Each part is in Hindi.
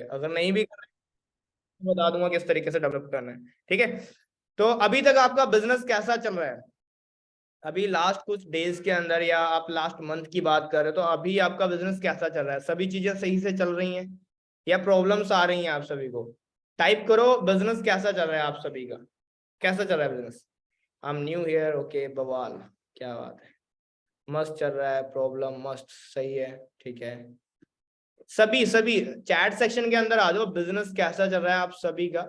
अगर नहीं भी कर रहे तो बता दूंगा किस तरीके से डेवलप करना है। ठीक है, तो अभी तक आपका बिजनेस कैसा चल रहा है? अभी लास्ट कुछ डेज के अंदर या आप लास्ट मंथ की बात कर रहे हो तो अभी आपका बिजनेस कैसा चल रहा है? सभी चीजें सही से चल रही हैं या प्रॉब्लम्स आ रही हैं आप सभी को? टाइप करो बिजनेस कैसा चल रहा है आप सभी का, कैसा चल रहा है business? I am new here, okay बवाल, क्या बात है, मस्त चल रहा है, प्रॉब्लम मस्त, सही है, ठीक है। सभी सभी चैट सेक्शन के अंदर आ जाओ, बिजनेस कैसा चल रहा है आप सभी का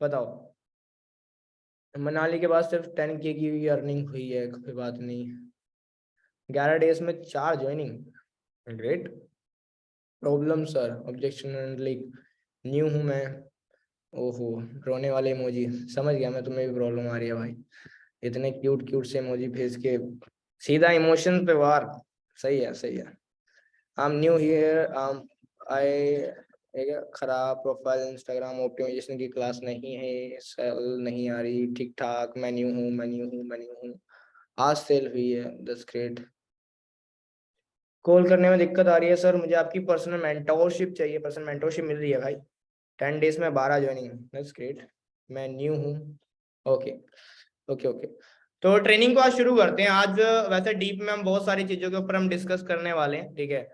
बताओ। मनाली के बाद सिर्फ 10K की अर्निंग हुई है, कोई बात नहीं। 11 डेज में 4 joining, great. Problem sir, objection, like new हूं मैं। ओहो, रोने वाले इमोजी, समझ गया मैं, तुम्हें भी प्रॉब्लम आ रही है भाई। इतने क्यूट क्यूट से इमोजी भेज के सीधा इमोशन पे वार। सही है, सही है। आई एम न्यू हियर, आई एक खराब प्रोफाइल, इंस्टाग्राम ऑप्टिमाइजेशन की क्लास नहीं है, सेल नहीं आ रही, ठीक ठाक, मैं न्यू हूँ, मैं न्यू हूँ, मैं न्यू हूँ। आज सेल हुई है, दस ग्रेट। कॉल करने में दिक्कत आ रही है सर, मुझे आपकी पर्सनल मेंटोरशिप चाहिए। पर्सनल मेंटोरशिप मिल रही है भाई, 10 डेज में 12 ज्वाइनिंग, दैट्स ग्रेट। मैं न्यू हूँ, ओके ओके ओके। तो ट्रेनिंग को आज शुरू करते हैं। आज वैसे डीप में हम बहुत सारी चीजों के ऊपर हम डिस्कस करने वाले हैं, ठीक है।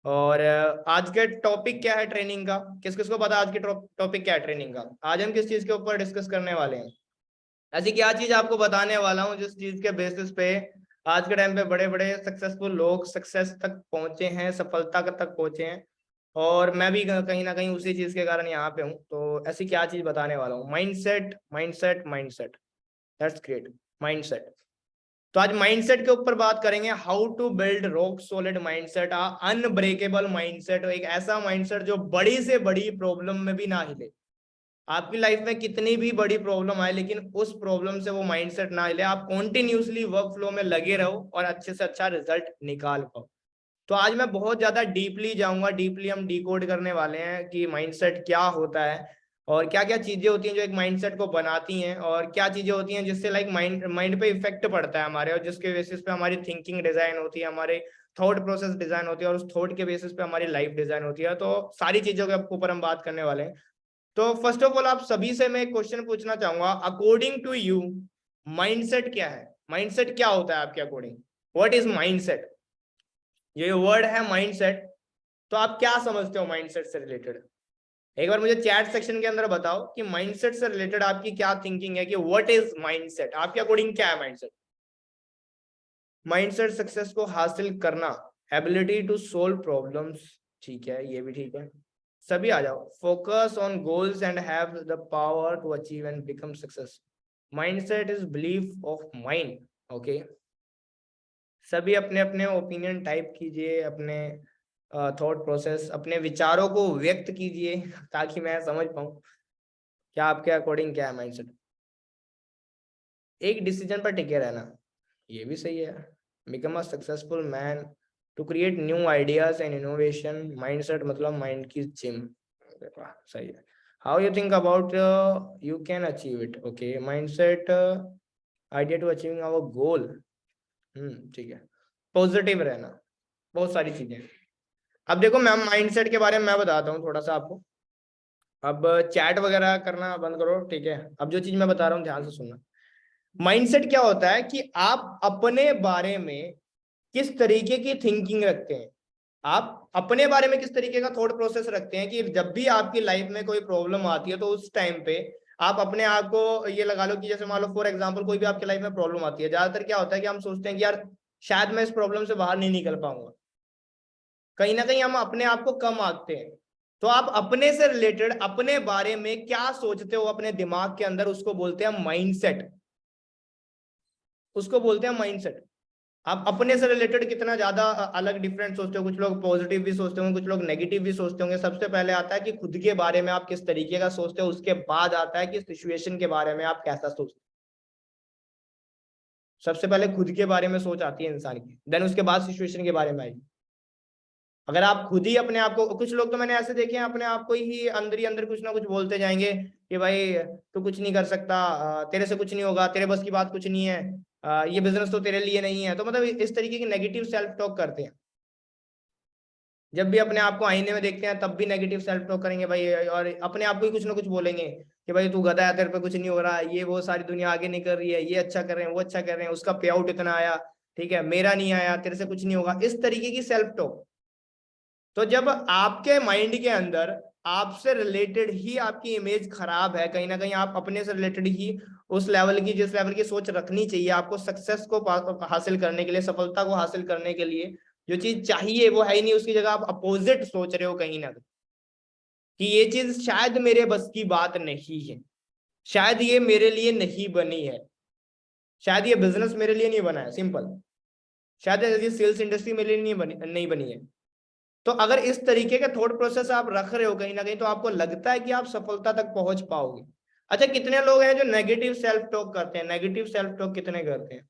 और आज के टॉपिक क्या है ट्रेनिंग का, किस किस को पता है आज के टॉपिक क्या है ट्रेनिंग का? आज हम किस चीज के ऊपर डिस्कस करने वाले हैं? ऐसी क्या चीज आपको बताने वाला हूँ जिस चीज के बेसिस पे आज के टाइम पे बड़े बड़े सक्सेसफुल लोग सक्सेस तक पहुंचे हैं, सफलता तक पहुंचे हैं। और मैं भी कहीं ना कहीं उसी चीज के कारण यहाँ पे हूँ। तो ऐसी क्या चीज बताने वाला हूँ? Mindset, mindset, mindset, that's great, mindset. तो आज माइंडसेट के ऊपर बात करेंगे, how to build rock solid mindset, unbreakable mindset, एक ऐसा माइंडसेट जो बड़ी से बड़ी प्रॉब्लम में भी ना हिले। आपकी लाइफ में कितनी भी बड़ी प्रॉब्लम आए लेकिन उस प्रॉब्लम से वो माइंडसेट ना हिले, आप कॉन्टिन्यूसली वर्क फ्लो में लगे रहो और अच्छे से अच्छा रिजल्ट निकाल पाओ। तो आज मैं बहुत ज्यादा डीपली जाऊंगा, डीपली हम डिकोड करने वाले हैं कि माइंडसेट क्या होता है और क्या क्या चीजें होती हैं जो एक माइंडसेट को बनाती हैं, और क्या चीजें होती हैं जिससे लाइक माइंड माइंड पे इफेक्ट पड़ता है हमारे, और जिसके बेसिस पे हमारी थिंकिंग डिजाइन होती है, हमारे थॉट प्रोसेस डिजाइन होती है, और उस थॉट के बेसिस पे हमारी लाइफ डिजाइन होती है। तो सारी चीजों के ऊपर हम बात करने वाले हैं। तो फर्स्ट ऑफ ऑल आप सभी से मैं एक क्वेश्चन पूछना चाहूंगा, अकॉर्डिंग टू यू माइंडसेट क्या है? माइंडसेट क्या होता है आपके अकॉर्डिंग? What is mindset? ये वर्ड है माइंडसेट, तो आप क्या समझते हो माइंडसेट से रिलेटेड? एक बार मुझे चैट सेक्शन के अंदर बताओ कि माइंडसेट से रिलेटेड आपकी क्या थिंकिंग है, कि व्हाट इज माइंडसेट, आपके अकॉर्डिंग क्या है माइंडसेट? माइंडसेट सक्सेस को हासिल करना, एबिलिटी टू सोल्व प्रॉब्लम्स, ठीक है, ये भी ठीक है। सभी आ जाओ, focus on goals and have the power to achieve and become success. Mindset is belief of mind, okay. सभी अपने अपने ओपिनियन टाइप कीजिए, अपने थॉट प्रोसेस, अपने विचारों को व्यक्त कीजिए ताकि मैं समझ पाऊं क्या आपके अकॉर्डिंग क्या है माइंडसेट। एक डिसीजन पर टिके रहना, ये भी सही है। Become a successful man to create new ideas and innovation, mindset मतलब माइंड की जिम, सही है। How you think about you can achieve it, okay. Mindset idea to achieving our goal, ठीक है। पॉजिटिव रहना, बहुत सारी चीजें। अब देखो मैम, माइंडसेट के बारे में मैं बताता हूँ थोड़ा सा आपको। अब चैट वगैरह करना बंद करो, ठीक है। अब जो चीज मैं बता रहा हूँ ध्यान से सुनना। माइंडसेट क्या होता है कि आप अपने बारे में किस तरीके की थिंकिंग रखते हैं, आप अपने बारे में किस तरीके का थॉट प्रोसेस रखते हैं कि जब भी आपकी लाइफ में कोई प्रॉब्लम आती है तो उस टाइम पे आप अपने आप को ये लगा लो कि जैसे मान लो फॉर एग्जांपल कोई भी आपकी लाइफ में प्रॉब्लम आती है, ज्यादातर क्या होता है कि हम सोचते हैं कि यार शायद मैं इस प्रॉब्लम से बाहर नहीं निकल पाऊंगा। कहीं ना कहीं हम अपने आप को कम आंकते हैं। तो आप अपने से रिलेटेड अपने बारे में क्या सोचते हो अपने दिमाग के अंदर, उसको बोलते हैं माइंडसेट, उसको बोलते हैं माइंडसेट। आप अपने से रिलेटेड कितना ज्यादा अलग डिफरेंट सोचते हो, कुछ लोग पॉजिटिव भी सोचते होंगे, कुछ लोग नेगेटिव भी सोचते होंगे। सबसे पहले आता है कि खुद के बारे में आप किस तरीके का सोचते हो, उसके बाद आता है कि सिचुएशन के बारे में आप कैसा सोचते हो। सबसे पहले खुद के बारे में सोच आती है इंसान की, देन उसके बाद सिचुएशन के बारे में आएगी। अगर आप खुद ही अपने आप को, कुछ लोग तो मैंने ऐसे देखे हैं अपने आप को ही अंदर कुछ ना कुछ बोलते जाएंगे कि भाई तू कुछ नहीं कर सकता, तेरे से कुछ नहीं होगा, तेरे बस की बात कुछ नहीं है, ये बिजनेस तो तेरे लिए नहीं है। तो मतलब इस तरीके की नेगेटिव सेल्फ टॉक करते हैं। जब भी अपने आप को आईने में देखते हैं तब भी नेगेटिव सेल्फ टॉक करेंगे भाई, और अपने आप को ही कुछ ना कुछ बोलेंगे कि भाई तू गधा है, तेरे पे कुछ नहीं हो रहा, ये वो सारी दुनिया आगे नहीं कर रही है, ये अच्छा कर रहे हैं, वो अच्छा कर रहे हैं, उसका पे आउट इतना आया, ठीक है, मेरा नहीं आया, तेरे से कुछ नहीं होगा, इस तरीके की सेल्फ टॉक। तो जब आपके माइंड के अंदर आपसे रिलेटेड ही आपकी इमेज खराब है, कहीं ना कहीं आप अपने से रिलेटेड ही उस लेवल की, जिस लेवल की सोच रखनी चाहिए आपको सक्सेस को हासिल करने के लिए, सफलता को हासिल करने के लिए, जो चीज चाहिए वो है ही नहीं, उसकी जगह आप अपोजिट सोच रहे हो कहीं ना कहीं कि ये चीज शायद मेरे बस की बात नहीं है, शायद ये मेरे लिए नहीं बनी है, शायद ये बिजनेस मेरे लिए नहीं बना है, सिंपल, शायद ये सेल्स इंडस्ट्री मेरे लिए नहीं बनी है। तो अगर इस तरीके के थॉट प्रोसेस आप रख रहे हो कहीं ना कहीं, तो आपको लगता है कि आप सफलता तक पहुंच पाओगे। अच्छा, कितने लोग हैं जो नेगेटिव सेल्फ टॉक करते हैं? नेगेटिव सेल्फ टॉक कितने करते हैं?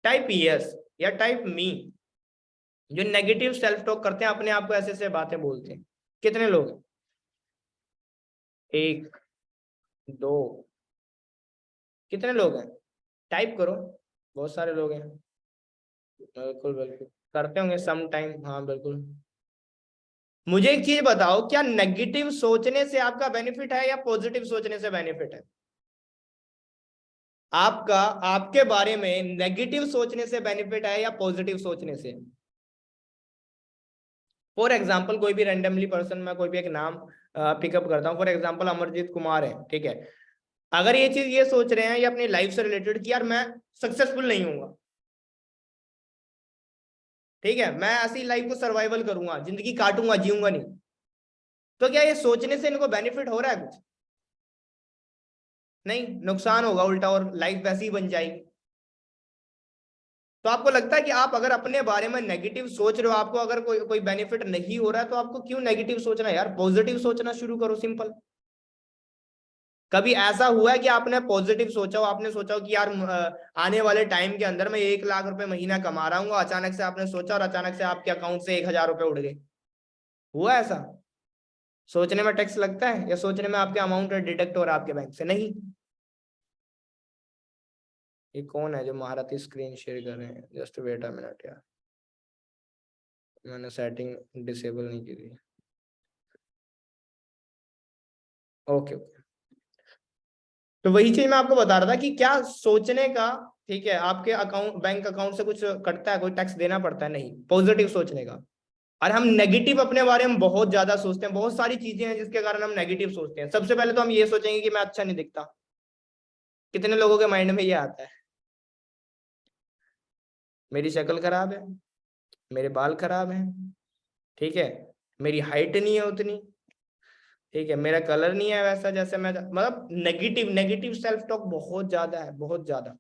टाइप यस या टाइप मी। जो नेगेटिव सेल्फ टॉक करते हैं, अपने आप को ऐसे ऐसे बातें बोलते हैं, कितने लोग हैं? एक, दो, कितने लोग हैं? टाइप करो, बहुत सारे लोग हैं। बिल्कुल बिल्कुल करते होंगे सम टाइम, हाँ बिल्कुल। मुझे एक चीज बताओ, क्या नेगेटिव सोचने से आपका बेनिफिट है या पॉजिटिव सोचने से बेनिफिट है? आपका आपके बारे में नेगेटिव सोचने से बेनिफिट है या पॉजिटिव सोचने से? फॉर एग्जाम्पल कोई भी रैंडमली पर्सन, मैं कोई भी एक नाम पिकअप करता हूँ, फॉर एग्जाम्पल अमरजीत कुमार है, ठीक है। अगर ये चीज ये सोच रहे हैं ये अपनी लाइफ से रिलेटेड कि यार मैं सक्सेसफुल नहीं हूँ, ठीक है, मैं ऐसी लाइफ को सर्वाइवल करूंगा, जिंदगी काटूंगा, जीऊंगा नहीं, तो क्या ये सोचने से इनको बेनिफिट हो रहा है कुछ? नहीं, नुकसान होगा उल्टा, और लाइफ वैसी ही बन जाएगी। तो आपको लगता है कि आप अगर अपने बारे में नेगेटिव सोच रहे हो, आपको अगर कोई कोई बेनिफिट नहीं हो रहा है, तो आपको क्यों नेगेटिव सोचना है यार? पॉजिटिव सोचना शुरू करो, सिंपल। कभी ऐसा हुआ है कि आपने पॉजिटिव सोचा हो, आपने सोचा हो कि यार आने वाले टाइम के अंदर मैं 1 लाख रुपए महीना कमा रहा हूँ, अचानक से आपने सोचा और अचानक से आपके अकाउंट से 1,000 रुपए उड़ गए? हुआ ऐसा? सोचने में टैक्स लगता है या सोचने में आपके अमाउंट डिडक्ट हो रहा है आपके बैंक से? नहीं। ये कौन है जो महारथी स्क्रीन शेयर कर रहे हैं? जस्ट वेट अ मिनट यार, मैंने सेटिंग डिसेबल नहीं की थी। Okay okay. तो वही चीज मैं आपको बता रहा था कि क्या सोचने का, ठीक है, आपके अकाउंट, बैंक अकाउंट से कुछ कटता है, कोई टैक्स देना पड़ता है? नहीं, पॉजिटिव सोचने का। और हम नेगेटिव अपने बारे में बहुत ज्यादा सोचते हैं, बहुत सारी चीजें हैं जिसके कारण हम नेगेटिव सोचते हैं। सबसे पहले तो हम ये सोचेंगे कि मैं अच्छा नहीं दिखता। कितने लोगों के माइंड में ये आता है? मेरी शक्ल खराब है, मेरे बाल खराब हैं, ठीक है, मेरी हाइट नहीं है उतनी, ठीक है, मेरा कलर नहीं है वैसा जैसे मैं, मतलब नेगेटिव नेगेटिव सेल्फ टॉक बहुत ज्यादा है, बहुत ज्यादा।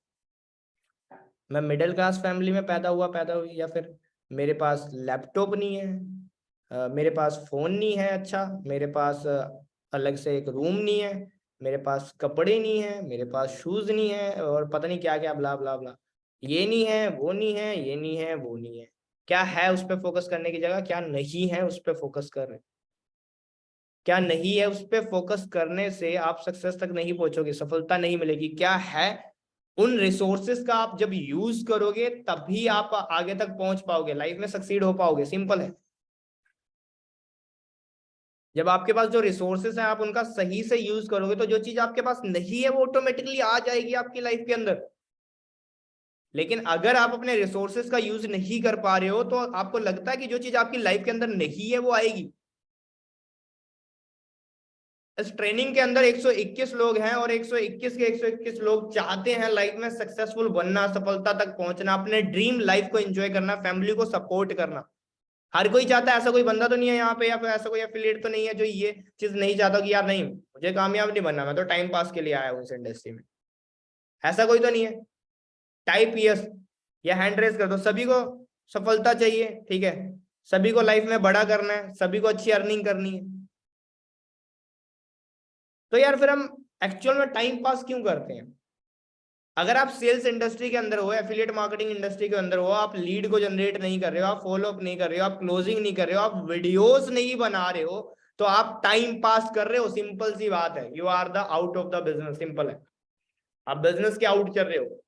मैं मिडिल क्लास फैमिली में पैदा हुई, या फिर मेरे पास लैपटॉप नहीं है, मेरे पास फोन नहीं है, अच्छा, मेरे पास अलग से एक रूम नहीं है, मेरे पास कपड़े नहीं है, मेरे पास शूज नहीं है, और पता नहीं क्या क्या, ब्ला ब्ला ब्ला, ये नहीं है, वो नहीं है, ये नहीं है, वो नहीं है। क्या है उस पर फोकस करने की जगह? क्या नहीं है उस पर फोकस कर रहे हैं? क्या नहीं है उस पर फोकस करने से आप सक्सेस तक नहीं पहुंचोगे, सफलता नहीं मिलेगी। क्या है, उन रिसोर्सेस का आप जब यूज करोगे तभी आप आगे तक पहुंच पाओगे, लाइफ में सक्सीड हो पाओगे, सिंपल है। जब आपके पास जो रिसोर्सेस हैं आप उनका सही से यूज करोगे, तो जो चीज आपके पास नहीं है वो ऑटोमेटिकली आ जाएगी आपकी लाइफ के अंदर। लेकिन अगर आप अपने रिसोर्सेस का यूज नहीं कर पा रहे हो, तो आपको लगता है कि जो चीज आपकी लाइफ के अंदर नहीं है वो आएगी। इस ट्रेनिंग के अंदर 121 लोग हैं, और 121 के 121 लोग चाहते हैं लाइफ में सक्सेसफुल बनना, सफलता तक पहुंचना, अपने ड्रीम लाइफ को एंजॉय करना, फैमिली को सपोर्ट करना। हर कोई चाहता है, ऐसा कोई बंदा तो नहीं है यहाँ पे, या फिर ऐसा कोई एफिलिएट तो नहीं है जो ये चीज नहीं चाहता कि यार नहीं, मुझे कामयाब नहीं बनना, मैं तो टाइम पास के लिए आया हूँ इस इंडस्ट्री में। ऐसा कोई तो नहीं है? टाइप यस या हैंड रेस कर दो। सभी को सफलता चाहिए, ठीक है, सभी को लाइफ में बड़ा करना है, सभी को अच्छी अर्निंग करनी है। तो यार फिर हम एक्चुअल में टाइम पास क्यों करते हैं? अगर आप सेल्स इंडस्ट्री के अंदर हो, एफिलिएट मार्केटिंग इंडस्ट्री के अंदर हो, आप लीड को जनरेट नहीं कर रहे हो, आप फॉलो अप नहीं कर रहे हो, आप क्लोजिंग नहीं कर रहे हो, आप वीडियोस नहीं बना रहे हो, तो आप टाइम पास कर रहे हो, सिंपल सी बात है। You are the out of the business, simple है। आप बिजनेस के आउट कर रहे हो।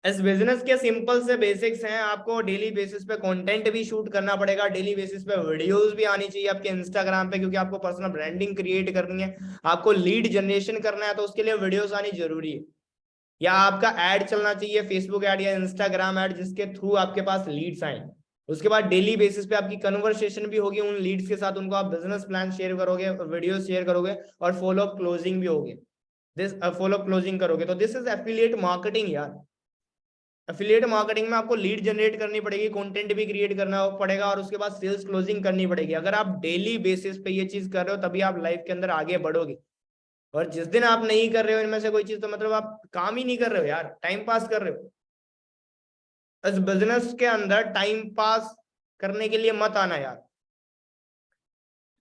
इस बिजनेस के सिंपल से बेसिक्स हैं, आपको डेली बेसिस पे कंटेंट भी शूट करना पड़ेगा, डेली बेसिस पे वीडियोस भी आनी चाहिए आपके इंस्टाग्राम पे, क्योंकि आपको पर्सनल ब्रांडिंग क्रिएट करनी है, आपको लीड जनरेशन करना है, तो उसके लिए वीडियोस आनी जरूरी है। या आपका एड चलना चाहिए, फेसबुक एड या इंस्टाग्राम एड, जिसके थ्रू आपके पास लीड्स आए। उसके बाद डेली बेसिस पे आपकी कन्वर्सेशन भी होगी उन लीड्स के साथ, उनको आप बिजनेस प्लान शेयर करोगे, वीडियो शेयर करोगे, और फॉलो अप क्लोजिंग भी होगी। दिस फॉलो अप क्लोजिंग करोगे, तो दिस इज एफिलिएट मार्केटिंग यार। एफिलिएट मार्केटिंग में आपको लीड जनरेट करनी पड़ेगी, कंटेंट भी क्रिएट करना पड़ेगा, और उसके बाद सेल्स क्लोजिंग करनी पड़ेगी। अगर आप डेली बेसिस पे ये चीज कर रहे हो, तभी आप लाइफ के अंदर आगे बढ़ोगे। और जिस दिन आप नहीं कर रहे हो इनमें से कोई चीज, तो मतलब आप काम ही नहीं कर रहे हो यार, टाइम पास कर रहे हो। इस बिजनेस के अंदर टाइम पास करने के लिए मत आना यार,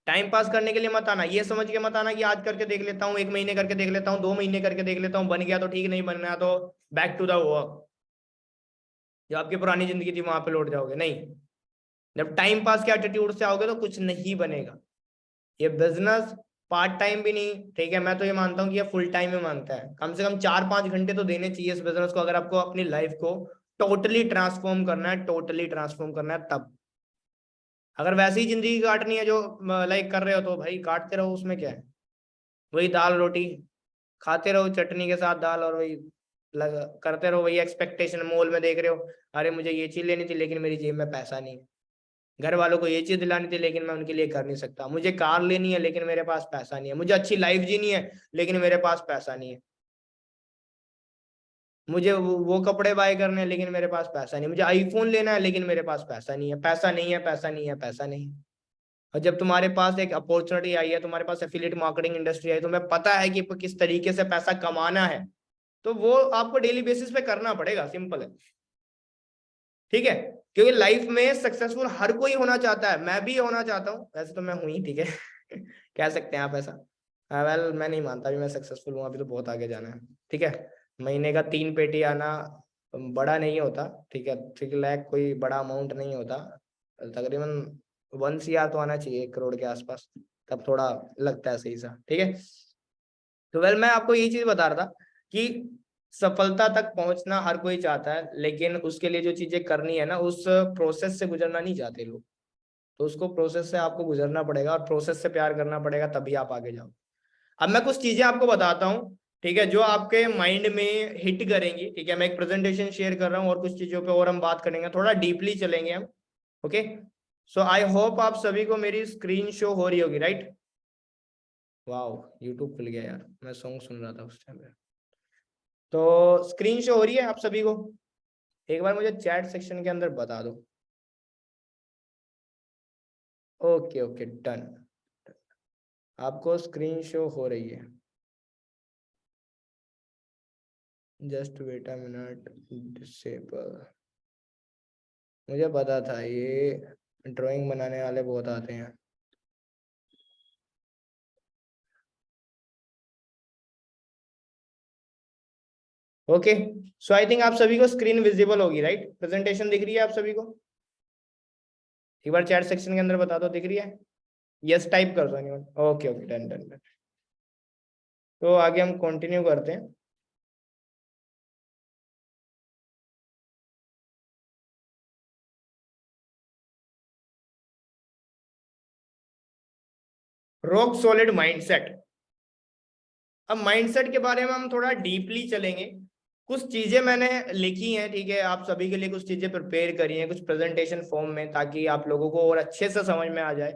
टाइम पास करने के लिए मत आना। ये समझ के मत आना कि आज करके देख लेता हूँ, 1 महीने करके देख लेता हूँ, 2 महीने करके देख लेता हूँ, बन गया तो ठीक, नहीं बनना तो बैक टू द वर्क, जो आपकी पुरानी जिंदगी थी वहां पे लौट जाओगे। नहीं, जब टाइम पास के एटीट्यूड से आओगे तो कुछ नहीं बनेगा। ये बिजनेस पार्ट टाइम भी नहीं, ठीक है, मैं तो ये मानता हूँ कि ये फुल टाइम में मानता है। कम से कम 4-5 घंटे तो देने चाहिए इस बिजनेस को, अगर आपको अपनी लाइफ को टोटली ट्रांसफॉर्म करना है, टोटली ट्रांसफॉर्म करना है तब। अगर वैसे ही जिंदगी काटनी है जो लाइक कर रहे हो, तो भाई काटते रहो, उसमें क्या है। वही दाल रोटी खाते रहो, चटनी के साथ दाल, और वही करते रहो, वही एक्सपेक्टेशन। मॉल में देख रहे हो, अरे मुझे ये चीज लेनी थी लेकिन मेरी जेब में पैसा नहीं है। घर वालों को ये चीज दिलानी थी लेकिन मैं उनके लिए कर नहीं सकता। मुझे कार लेनी है लेकिन मेरे पास पैसा नहीं है। मुझे अच्छी लाइफ जीनी है लेकिन मेरे पास पैसा नहीं है। मुझे वो कपड़े बाय करने हैं लेकिन मेरे पास पैसा नहीं है। मुझे आईफोन लेना है लेकिन मेरे पास पैसा नहीं है, पैसा नहीं है, पैसा नहीं है, पैसा नहीं है। और जब तुम्हारे पास एक अपॉर्चुनिटी आई है, तुम्हारे पास एफिलिएट मार्केटिंग इंडस्ट्री आई, तुम्हें पता है कि किस तरीके से पैसा कमाना है, तो वो आपको डेली बेसिस पे करना पड़ेगा, सिंपल है। ठीक है, क्योंकि लाइफ में सक्सेसफुल हर कोई होना चाहता है, मैं भी होना चाहता हूँ, वैसे तो मैं हूं ही, ठीक है। कह सकते हैं आप ऐसा। वेल मैं नहीं मानता भी मैं सक्सेसफुल हूँ, अभी तो बहुत आगे जाना है। ठीक है, महीने का 3 पेटी आना बड़ा नहीं होता, ठीक है, 3 लाख कोई बड़ा अमाउंट नहीं होता। तकरीबन 1 CR तो आना चाहिए, 1 करोड़ के आसपास, तब थोड़ा लगता है सही सा। ठीक है, तो वेल मैं आपको यही चीज बता रहा था कि सफलता तक पहुंचना हर कोई चाहता है, लेकिन उसके लिए जो चीजें करनी है ना, उस प्रोसेस से गुजरना नहीं चाहते लोग। तो उसको प्रोसेस से आपको गुजरना पड़ेगा, और प्रोसेस से प्यार करना पड़ेगा, तभी आप आगे जाओ। अब मैं कुछ चीजें आपको बताता हूँ, ठीक है, जो आपके माइंड में हिट करेंगी। ठीक है, मैं एक प्रेजेंटेशन शेयर कर रहा हूँ, और कुछ चीजों पे और हम बात करेंगे, थोड़ा डीपली चलेंगे हम। ओके, सो आई होप आप सभी को मेरी स्क्रीन शो हो रही होगी, राइट। वाह, यूट्यूब खुल गया यार, मैं सॉन्ग सुन रहा था उस टाइम पे। तो स्क्रीन शो हो रही है आप सभी को? एक बार मुझे चैट सेक्शन के अंदर बता दो। ओके ओके, डन, आपको स्क्रीन शो हो रही है। Just wait a minute, disable. मुझे पता था ये ड्राइंग बनाने वाले बहुत आते हैं। ओके, सो आई थिंक आप सभी को स्क्रीन विजिबल होगी, राइट। प्रेजेंटेशन दिख रही है आप सभी को? एक बार चैट सेक्शन के अंदर बता दो, दिख रही है? यस टाइप कर दो। Okay okay, done done done. तो आगे हम कंटिन्यू करते हैं। Rock solid mindset. अब माइंडसेट के बारे में हम थोड़ा डीपली चलेंगे। कुछ चीजें मैंने लिखी हैं, ठीक है, आप सभी के लिए कुछ चीजें प्रिपेयर करी हैं कुछ प्रेजेंटेशन फॉर्म में, ताकि आप लोगों को और अच्छे से समझ में आ जाए।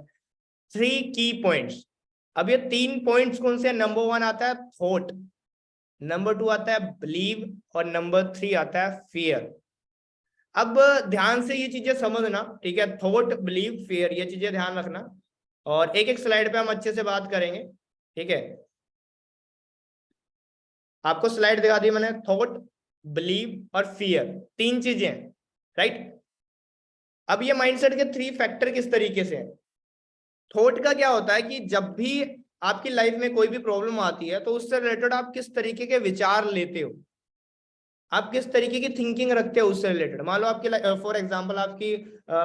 3 की पॉइंट्स। अब ये 3 पॉइंट्स कौन से? नंबर 1 आता है थॉट, नंबर 2 आता है बिलीव, और नंबर 3 आता है फियर। अब ध्यान से ये चीजें समझना, ठीक है, थॉट बिलीव फियर, ये चीजें ध्यान रखना, और एक एक स्लाइड पे हम अच्छे से बात करेंगे। ठीक है, आपको स्लाइड दिखा दी मैंने, थॉट बिलीव और फियर, 3 चीजें, राइट। अब ये माइंडसेट के 3 फैक्टर किस तरीके से हैं? थॉट का क्या होता है कि जब भी आपकी लाइफ में कोई भी प्रॉब्लम आती है, तो उससे रिलेटेड आप किस तरीके के विचार लेते हो, आप किस तरीके की थिंकिंग रखते हो उससे रिलेटेड। मान लो आपकी फॉर एग्जांपल आपकी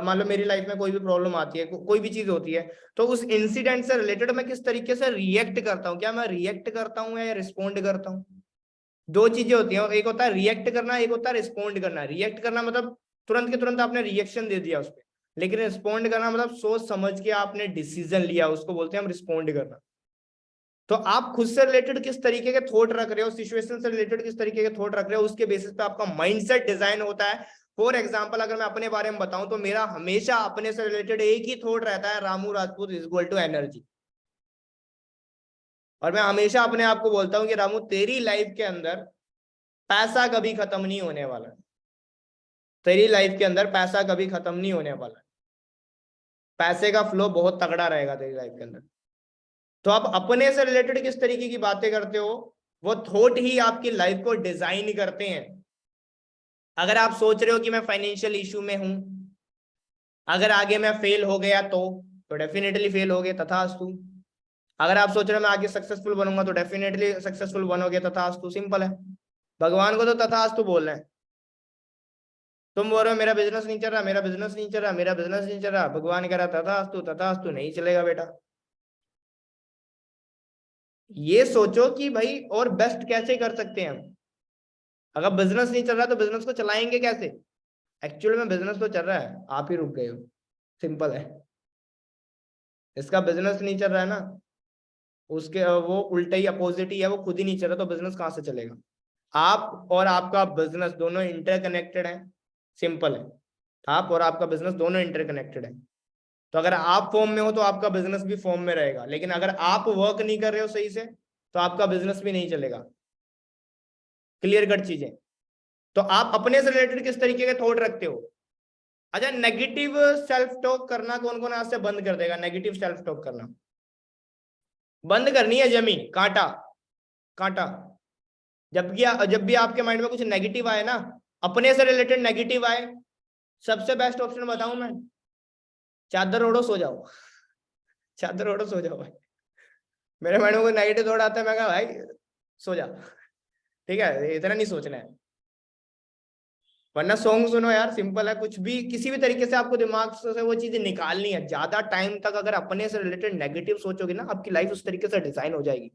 मान लो मेरी लाइफ में कोई भी प्रॉब्लम आती है, कोई भी चीज होती है, तो उस इंसिडेंट से रिलेटेड मैं किस तरीके से रिएक्ट करता हूँ, क्या मैं रिएक्ट करता हूँ या रिस्पॉन्ड करता हूँ। दो चीजें होती हैं, एक होता है रिएक्ट करना, एक होता है रिस्पोंड करना। रिएक्ट करना मतलब तुरंत के तुरंत आपने रिएक्शन दे दिया उस पर, लेकिन रिस्पोंड करना मतलब सोच समझ के आपने डिसीजन लिया, उसको बोलते हैं हम रिस्पोंड करना। तो आप खुद से रिलेटेड किस तरीके के थॉट रख रहे हो, सिचुएशन से रिलेटेड किस तरीके के थॉट रख रहे हो, उसके बेसिस पे आपका माइंडसेट डिजाइन होता है। फॉर एग्जांपल अगर मैं अपने बारे में बताऊं तो मेरा हमेशा अपने से रिलेटेड एक ही थॉट रहता है, Ramu Rajput is equal to energy. और मैं हमेशा अपने आप को बोलता हूं कि रामू तेरी लाइफ के अंदर पैसा कभी खत्म नहीं होने वाला, तेरी लाइफ के अंदर पैसा कभी खत्म नहीं होने वाला, पैसे का फ्लो बहुत तगड़ा रहेगा तेरी लाइफ के अंदर। तो आप अपने से रिलेटेड किस तरीके की बातें करते हो, वो थॉट ही आपकी लाइफ को डिजाइन करते हैं। अगर आप सोच रहे हो कि मैं फाइनेंशियल इशू में हूं, अगर आगे मैं फेल हो गया तो डेफिनेटली फेल हो गए, तथास्तु। अगर आप सोच रहे हो मैं आगे सक्सेसफुल बनूंगा तो डेफिनेटली सक्सेसफुल बनोगे, तथास्तु। सिंपल है। भगवान को तो तथास्तु बोल रहे हैं। तुम बोल रहे हो मेरा बिजनेस नहीं चल रहा, मेरा बिजनेस नहीं चल रहा, मेरा बिजनेस नहीं चल रहा, भगवान कह रहा तथास्तु तथास्तु, नहीं चलेगा बेटा। ये सोचो कि भाई और बेस्ट कैसे कर सकते हैं हम। अगर बिजनेस नहीं चल रहा तो बिजनेस को चलाएंगे कैसे। एक्चुअल में बिजनेस तो चल रहा है, आप ही रुक गए हो। सिंपल है। इसका बिजनेस नहीं चल रहा है ना, उसके वो उल्टा ही अपोजिट ही है, वो खुद ही नहीं चल रहा तो बिजनेस कहां से चलेगा। आप और आपका बिजनेस दोनों इंटरकनेक्टेड है। सिंपल है। आप और आपका बिजनेस दोनों इंटरकनेक्टेड है। तो अगर आप फॉर्म में हो तो आपका बिजनेस भी फॉर्म में रहेगा, लेकिन अगर आप वर्क नहीं कर रहे हो सही से तो आपका बिजनेस भी नहीं चलेगा। क्लियर कट चीजें। तो आप अपने से रिलेटेड किस तरीके के थॉट रखते हो। अच्छा, नेगेटिव सेल्फ टॉक करना कौन कौन आज से बंद कर देगा। नेगेटिव सेल्फ टॉक करना बंद करनी है। जमीन कांटा कांटा। जब भी आपके माइंड में कुछ नेगेटिव आए ना, अपने से रिलेटेड नेगेटिव आए, सबसे बेस्ट ऑप्शन बताऊं मैं, चादर ओढ़ो सो जाओ। चादर ओढ़ो सो जाओ भाई। मेरे माइंड में कोई नेगेटिव थॉट आता है, मैं कहा भाई सो जा, ठीक है, इतना नहीं सोचना है। वरना सॉन्ग सुनो यार, सिंपल है। कुछ भी किसी भी तरीके से आपको दिमाग से वो चीजें निकालनी है। ज्यादा टाइम तक अगर अपने से रिलेटेड नेगेटिव सोचोगे ना, आपकी लाइफ उस तरीके से डिजाइन हो जाएगी।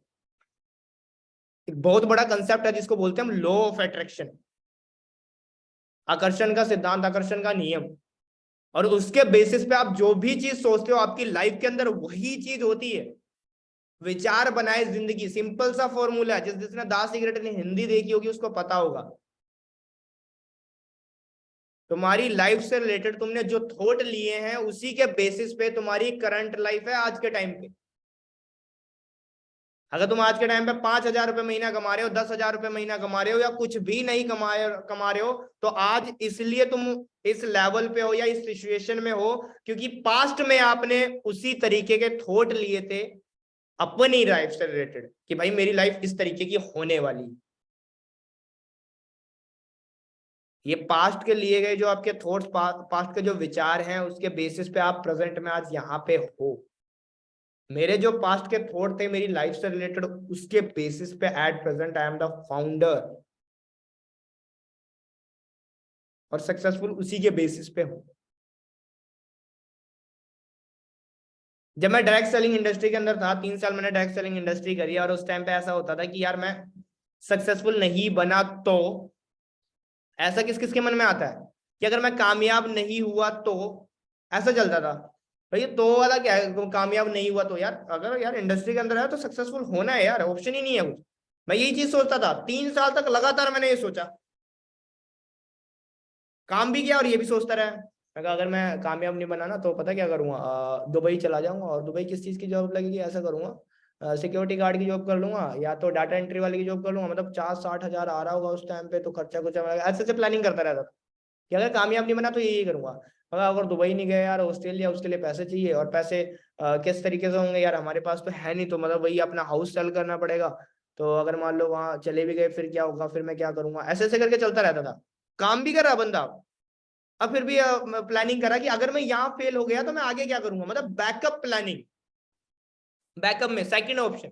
एक बहुत बड़ा कंसेप्ट है जिसको बोलते हैं हम लॉ ऑफ अट्रैक्शन, आकर्षण का सिद्धांत, आकर्षण का नियम। और उसके बेसिस पे आप जो भी चीज सोचते हो आपकी लाइफ के अंदर वही चीज होती है। विचार बनाए जिंदगी, सिंपल सा फॉर्मूला है। जिसने दास सिगरेट ने हिंदी देखी होगी उसको पता होगा। तुम्हारी लाइफ से रिलेटेड तुमने जो थॉट लिए हैं उसी के बेसिस पे तुम्हारी करंट लाइफ है आज के टाइम पे। अगर तुम आज के टाइम पे 5,000 रुपए महीना कमा रहे हो, 10,000 रुपए महीना कमा रहे हो, या कुछ भी नहीं कमा रहे हो, तो आज इसलिए तुम इस लेवल पे हो या इस सिचुएशन में हो क्योंकि पास्ट में आपने उसी तरीके के थॉट लिए थे अपनी लाइफ से रिलेटेड कि भाई मेरी लाइफ इस तरीके की होने वाली। ये पास्ट के लिए गए जो आपके थॉट्स, पास्ट के जो विचार हैं, उसके बेसिस पे आप प्रेजेंट में आज यहाँ पे हो। मेरे जो पास्ट के थॉट थे मेरी लाइफ से रिलेटेड, उसके बेसिस पे at present I am the founder और सक्सेसफुल उसी के बेसिस पे हूं। जब मैं डायरेक्ट सेलिंग इंडस्ट्री के अंदर था, 3 साल मैंने डायरेक्ट सेलिंग इंडस्ट्री करी, और उस टाइम पे ऐसा होता था कि यार मैं सक्सेसफुल नहीं बना तो, ऐसा किस किस के मन में आता है कि अगर मैं कामयाब नहीं हुआ तो, ऐसा चलता था। भाई तो वाला क्या है, तुम कामयाब नहीं हुआ तो, यार अगर यार इंडस्ट्री के अंदर है तो सक्सेसफुल होना है यार, ऑप्शन ही नहीं है कुछ। मैं यही चीज सोचता था 3 साल तक लगातार, मैंने ये सोचा, काम भी किया और ये भी सोचता रहा। मैं कहा अगर मैं कामयाब नहीं बना ना तो पता क्या करूंगा, दुबई चला जाऊंगा, और दुबई किस चीज की जॉब लगेगी ऐसा करूंगा, सिक्योरिटी गार्ड की जॉब कर लूंगा, या तो डाटा एंट्री वाले की जॉब कर लूंगा। मतलब 50-60 हजार आ रहा होगा उस टाइम पे, तो खर्चा कुछ ऐसे ऐसे प्लानिंग करता रहता था कि अगर कामयाब नहीं बना तो यही करूंगा। मगर अगर दुबई नहीं गया यार, ऑस्ट्रेलिया, उसके लिए पैसे चाहिए, और पैसे किस तरीके से होंगे यार, हमारे पास तो है नहीं, तो मतलब वही अपना हाउस सेल करना पड़ेगा। तो अगर मान लो वहां चले भी गए फिर क्या होगा, फिर मैं क्या करूंगा, ऐसे ऐसे करके चलता रहता था। काम भी कर रहा बंदा, अब फिर भी प्लानिंग करा कि अगर मैं यहाँ फेल हो गया तो मैं आगे क्या करूंगा, मतलब बैकअप प्लानिंग। बैकअप में सेकंड ऑप्शन,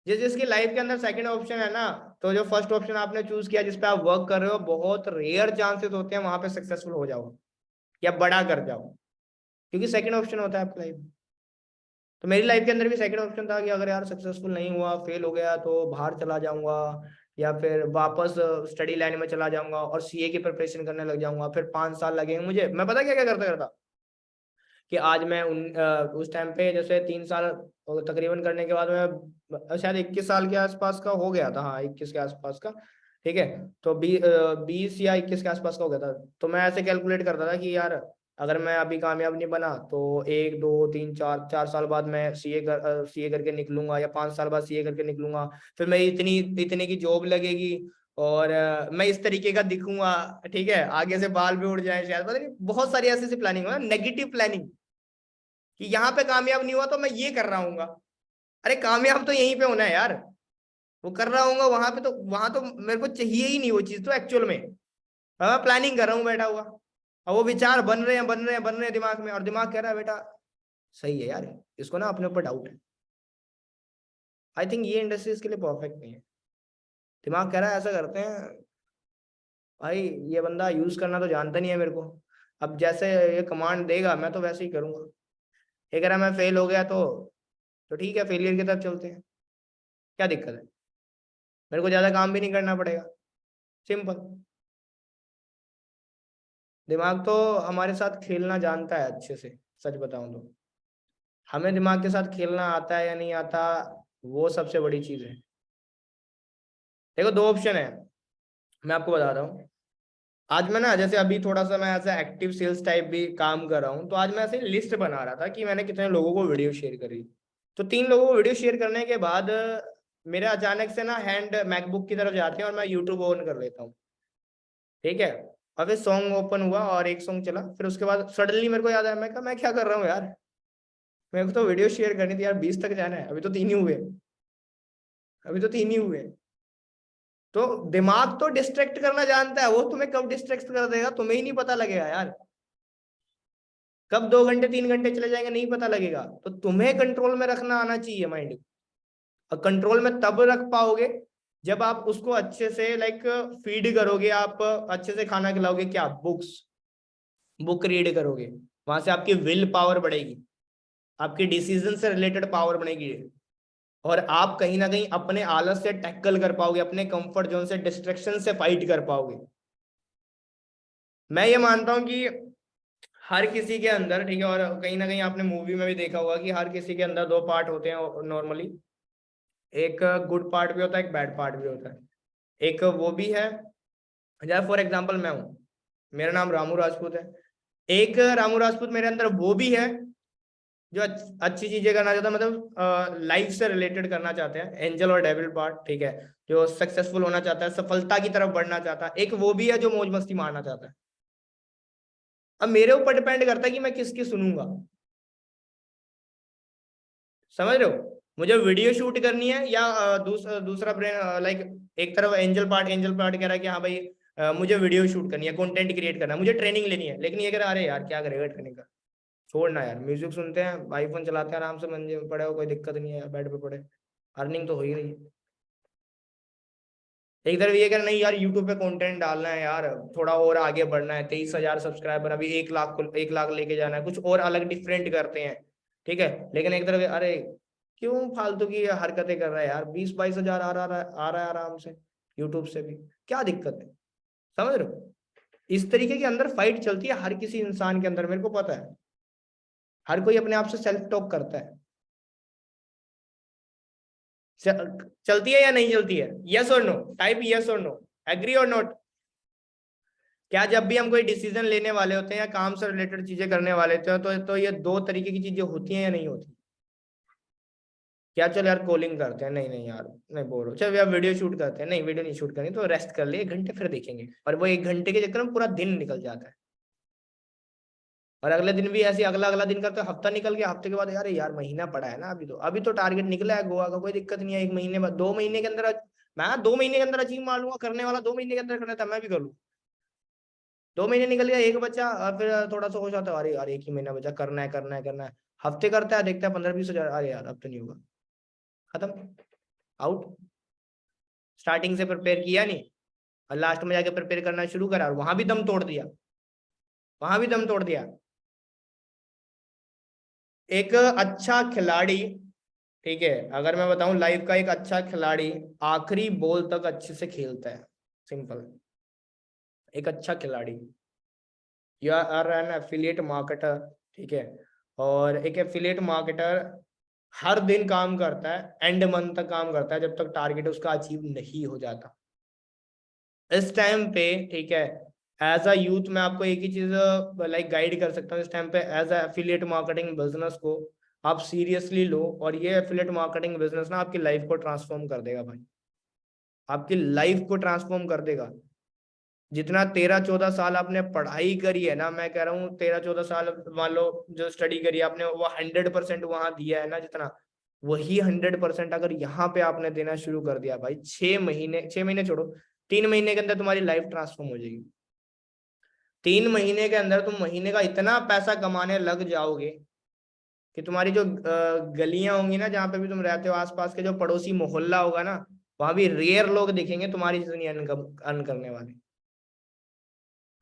जिसकी लाइफ के अंदर सेकंड ऑप्शन है ना, तो जो फर्स्ट ऑप्शन आपने चूज किया जिसपे आप वर्क कर रहे हो, बहुत रेयर चांसेस होते हैं वहां पे सक्सेसफुल हो जाओ या बड़ा कर जाओ, क्योंकि सेकंड ऑप्शन होता है आपकी लाइफ में। तो मेरी लाइफ के अंदर भी सेकंड ऑप्शन था कि अगर यार सक्सेसफुल नहीं हुआ, फेल हो गया, तो बाहर चला जाऊंगा या फिर वापस स्टडी लाइन में चला जाऊंगा और सीए की प्रिपरेशन करने लग जाऊंगा, फिर 5 साल लगेंगे मुझे। मैं पता क्या क्या करता करता कि आज मैं उस टाइम पे जैसे 3 साल तकरीबन करने के बाद मैं शायद 21 साल के आसपास का हो गया था, हाँ 21 के आसपास का, ठीक है। तो 20 या 21 के आसपास का हो गया था। तो मैं ऐसे कैलकुलेट करता था कि यार अगर मैं अभी कामयाब नहीं बना तो 1 2 3 4 4 साल बाद मैं सीए करके निकलूंगा, या 5 साल बाद सीए करके निकलूंगा। फिर मेरी इतनी इतने की जॉब लगेगी और मैं इस तरीके का दिखूंगा, ठीक है, आगे से बाल भी उड़ जाए शायद, पता नहीं, बहुत सारी ऐसी ऐसी प्लानिंग हो ना, नेगेटिव प्लानिंग, कि यहाँ पे कामयाब नहीं हुआ तो मैं ये कर रहा हूँ। अरे कामयाब तो यहीं पे होना है यार, वो कर रहा हूँ वहां पे, तो वहां तो मेरे को चाहिए ही नहीं वो चीज तो एक्चुअल में। मैं प्लानिंग कर रहा हूँ बैठा हुआ, और वो विचार बन रहे हैं बन रहे हैं बन रहे हैं दिमाग में, और दिमाग कह रहा है बेटा सही है यार, इसको ना अपने ऊपर डाउट है। आई थिंक ये इंडस्ट्री इसके लिए परफेक्ट नहीं है। दिमाग कह रहा है ऐसा करते हैं, भाई ये बंदा यूज करना तो जानता नहीं है मेरे को, अब जैसे ये कमांड देगा मैं तो वैसे ही करूंगा। ये कह रहा मैं फेल हो गया तो ठीक है, फेलियर की तरफ चलते हैं, क्या दिक्कत है, मेरे को ज्यादा काम भी नहीं करना पड़ेगा, सिंपल। दिमाग तो हमारे साथ खेलना जानता है अच्छे से, सच बताऊं तो। हमें दिमाग के साथ खेलना आता है या नहीं आता, वो सबसे बड़ी चीज है। देखो दो ऑप्शन है, मैं आपको बता रहा हूँ। आज मैं ना जैसे अभी थोड़ा सा मैं ऐसा एक्टिव सेल्स टाइप भी काम कर रहा हूँ, तो आज मैं ऐसे लिस्ट बना रहा था कि मैंने कितने लोगों को वीडियो शेयर करी। तो 3 लोगों को वीडियो शेयर करने के बाद मेरे अचानक से ना हैंड मैकबुक की तरफ जाते हैं और मैं यूट्यूब ऑन कर लेता हूँ, ठीक है। और फिर सॉन्ग ओपन हुआ और एक सॉन्ग चला, फिर उसके बाद सडनली मेरे को याद आया, मैं कहा मैं क्या कर रहा हूँ यार, मेरे को तो वीडियो शेयर करनी थी यार, 20 तक जाना है, अभी तो 3 ही हुए, अभी तो 3 ही हुए। तो दिमाग तो डिस्ट्रैक्ट करना जानता है, वो तुम्हें कब डिस्ट्रैक्ट कर देगा तुम्हें ही नहीं पता लगेगा यार, कब 2 घंटे 3 घंटे चले जाएंगे नहीं पता लगेगा। तो तुम्हें कंट्रोल में रखना आना चाहिए माइंड, और कंट्रोल में तब रख पाओगे जब आप उसको अच्छे से लाइक फीड करोगे, आप अच्छे से खाना खिलाओगे, क्या बुक रीड करोगे, वहां से आपकी विल पावर बढ़ेगी, आपकी डिसीजन से रिलेटेड पावर बढ़ेगी, और आप कहीं ना कहीं अपने आलस से टैकल कर पाओगे, अपने कंफर्ट जोन से डिस्ट्रैक्शन से फाइट कर पाओगे। मैं ये मानता हूं कि हर किसी के अंदर, ठीक है, और कहीं ना कहीं आपने मूवी में भी देखा होगा कि हर किसी के अंदर 2 पार्ट होते हैं नॉर्मली, एक गुड पार्ट भी होता है, एक बैड पार्ट भी होता है। एक वो भी है, जैसे फॉर एग्जाम्पल मैं हूँ, मेरा नाम रामू राजपूत है, एक रामू राजपूत मेरे अंदर वो भी है जो अच्छी चीजें करना चाहता है, मतलब लाइफ से रिलेटेड करना चाहते हैं, एंजल और डेविल पार्ट, ठीक है, जो सक्सेसफुल होना चाहता है, सफलता की तरफ बढ़ना चाहता है। एक वो भी है जो मौज मस्ती मारना चाहता है। अब मेरे ऊपर डिपेंड करता है कि मैं किसकी सुनूंगा, समझ रहे हो, मुझे वीडियो शूट करनी है या दूसरा ब्रेन लाइक, एक तरफ एंजल पार्ट कह रहा है कि हाँ भाई मुझे वीडियो शूट करनी है, कंटेंट क्रिएट करना है, मुझे ट्रेनिंग लेनी है, लेकिन ये कह रहा है अरे यार क्या करेगा ट्रेनिंग का, छोड़ना यार, म्यूजिक सुनते हैं, आईफोन चलाते हैं, आराम से मंजे में पड़े हो, कोई दिक्कत नहीं है, बेड पे पड़े, अर्निंग तो हो ही रही है। एक तरफ ये कह रहा नहीं यार यूट्यूब पे कंटेंट डालना है यार, थोड़ा और आगे बढ़ना है, 23,000 सब्सक्राइबर, अभी 1 लाख को 1 लाख लेके जाना है, कुछ और अलग डिफरेंट करते हैं, ठीक है। लेकिन एक तरफ अरे क्यों फालतू की हरकतें कर रहा है यार, 20-22 हजार आ रहा है आराम से, यूट्यूब से भी, क्या दिक्कत है, समझ रहे हो। इस तरीके के अंदर फाइट चलती है हर किसी इंसान के अंदर, मेरे को पता है, हर कोई अपने आप से सेल्फ टॉक करता है। चलती है या नहीं चलती है, यस और नो, टाइप यस और नो, एग्री और नॉट। क्या जब भी हम कोई डिसीजन लेने वाले होते हैं या काम से रिलेटेड चीजें करने वाले होते हैं तो ये 2 तरीके की चीजें होती हैं या नहीं होती। क्या चल यार कॉलिंग करते हैं, नहीं नहीं यार नहीं बोलो, चल यार वीडियो शूट करते हैं, नहीं वीडियो नहीं शूट करनी, तो रेस्ट कर ले 1 घंटे फिर देखेंगे, और वो 1 घंटे के चक्कर में पूरा दिन निकल जाता है। और अगले दिन भी ऐसे अगला अगला दिन करते, हफ्ता निकल गया, हफ्ते के बाद यार महीना पड़ा है ना, अभी तो टारगेट निकला है गोवा का, कोई दिक्कत नहीं है, 1 महीने बाद 2 महीने के अंदर मैं 2 महीने के अंदर अचीव मान लूंगा, करने वाला 2 महीने के अंदर करना था, मैं भी कर लूँ। 2 महीने निकल गया, एक बच्चा, और फिर थोड़ा सा हो जाता है, अरे यार 1 ही महीना बचा, करना है करना है करना है, हफ्ते करता है, देखता है 15-20 हजार, अरे यार अब तो नहीं होगा, खत्म, आउट। स्टार्टिंग से प्रिपेयर किया नहीं, और लास्ट में जाके प्रिपेयर करना शुरू करा और वहां भी दम तोड़ दिया, वहां भी दम तोड़ दिया। एक अच्छा खिलाड़ी, ठीक है, अगर मैं बताऊं लाइफ का एक अच्छा खिलाड़ी आखिरी बॉल तक अच्छे से खेलता है, सिंपल। एक अच्छा खिलाड़ी, you are an affiliate marketer, ठीक है, और एक एफिलिएट मार्केटर हर दिन काम करता है, एंड मंथ तक काम करता है, जब तक टारगेट उसका अचीव नहीं हो जाता। इस टाइम पे, ठीक है, एज अ यूथ मैं आपको एक ही चीज लाइक गाइड कर सकता हूँ इस टाइम पे, as a affiliate marketing business को आप सीरियसली लो, और ये एफिलिएट मार्केटिंग बिजनेस ना आपकी लाइफ को ट्रांसफॉर्म कर देगा भाई, आपकी लाइफ को ट्रांसफॉर्म कर देगा। जितना 13-14 साल आपने पढ़ाई करी है ना, मैं कह रहा हूँ 13-14 साल मान लो जो स्टडी करी है आपने, वो 100% वहां दिया है ना जितना, वही 100% अगर यहाँ पे आपने देना शुरू कर दिया भाई, 6 महीने, 6 महीने छोड़ो, 3 महीने के अंदर तुम्हारी लाइफ ट्रांसफॉर्म हो जाएगी। 3 महीने के अंदर तुम महीने का इतना पैसा कमाने लग जाओगे कि तुम्हारी जो गलियां होंगी ना, जहाँ पे भी तुम रहते हो, आसपास के जो पड़ोसी मोहल्ला होगा ना, वहां भी रेयर लोग दिखेंगे तुम्हारी जितनी अर्न करने वाले।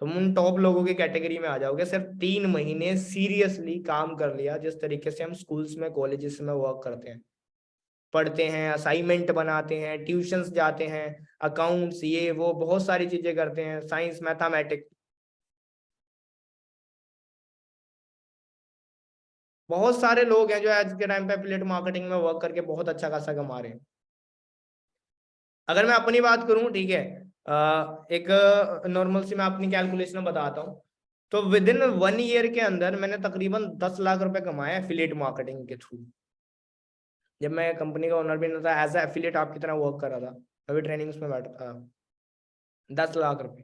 तुम उन टॉप लोगों की कैटेगरी में आ जाओगे, सिर्फ 3 महीने सीरियसली काम कर लिया, जिस तरीके से हम स्कूल्स में कॉलेजेस में वर्क करते हैं, पढ़ते हैं, असाइनमेंट बनाते हैं, ट्यूशंस जाते हैं, अकाउंट्स, ये वो बहुत सारी चीजें करते हैं, साइंस मैथमेटिक्स। बहुत सारे लोग हैं जो आज के टाइम पे एफिलिएट मार्केटिंग में वर्क करके बहुत अच्छा खासा कमा रहे हैं। अगर मैं अपनी बात करूं, ठीक है, एक नॉर्मल सी मैं अपनी कैलकुलेशन बताता हूँ, तो विद इन 1 ईयर के अंदर मैंने तकरीबन 10 लाख रुपए कमाए एफिलिएट मार्केटिंग के थ्रू। जब मैं कंपनी का ओनर भी नहीं था, एज ए एफिलिएट आपकी तरह वर्क कर रहा था, अभी ट्रेनिंग्स में बैठा था। 10 लाख रुपए,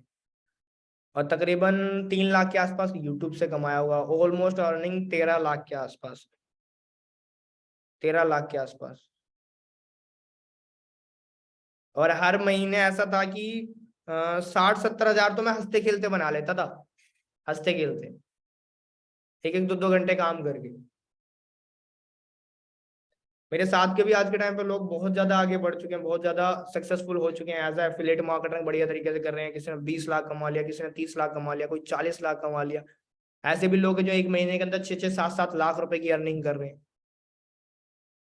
और तकरीबन 3 लाख के आसपास यूट्यूब से कमाया होगा, ऑलमोस्ट अर्निंग 13 लाख के आसपास, 13 लाख के आसपास। और हर महीने ऐसा था कि 60-70 हजार तो मैं हंसते खेलते बना लेता था, हंसते खेलते, एक एक 2-2 घंटे काम करके। मेरे साथ के भी आज के टाइम पे लोग बहुत ज्यादा आगे बढ़ चुके हैं, बहुत ज्यादा सक्सेसफुल हो चुके हैं, एज ए एफिलिएट मार्केटिंग बढ़िया तरीके से कर रहे हैं। किसी ने 20 लाख कमा लिया, किसी ने 30 लाख कमा लिया, कोई 40 लाख कमा लिया। ऐसे भी लोग हैं जो एक महीने के अंदर 6-6, 7-7 लाख रुपए की अर्निंग कर रहे हैं।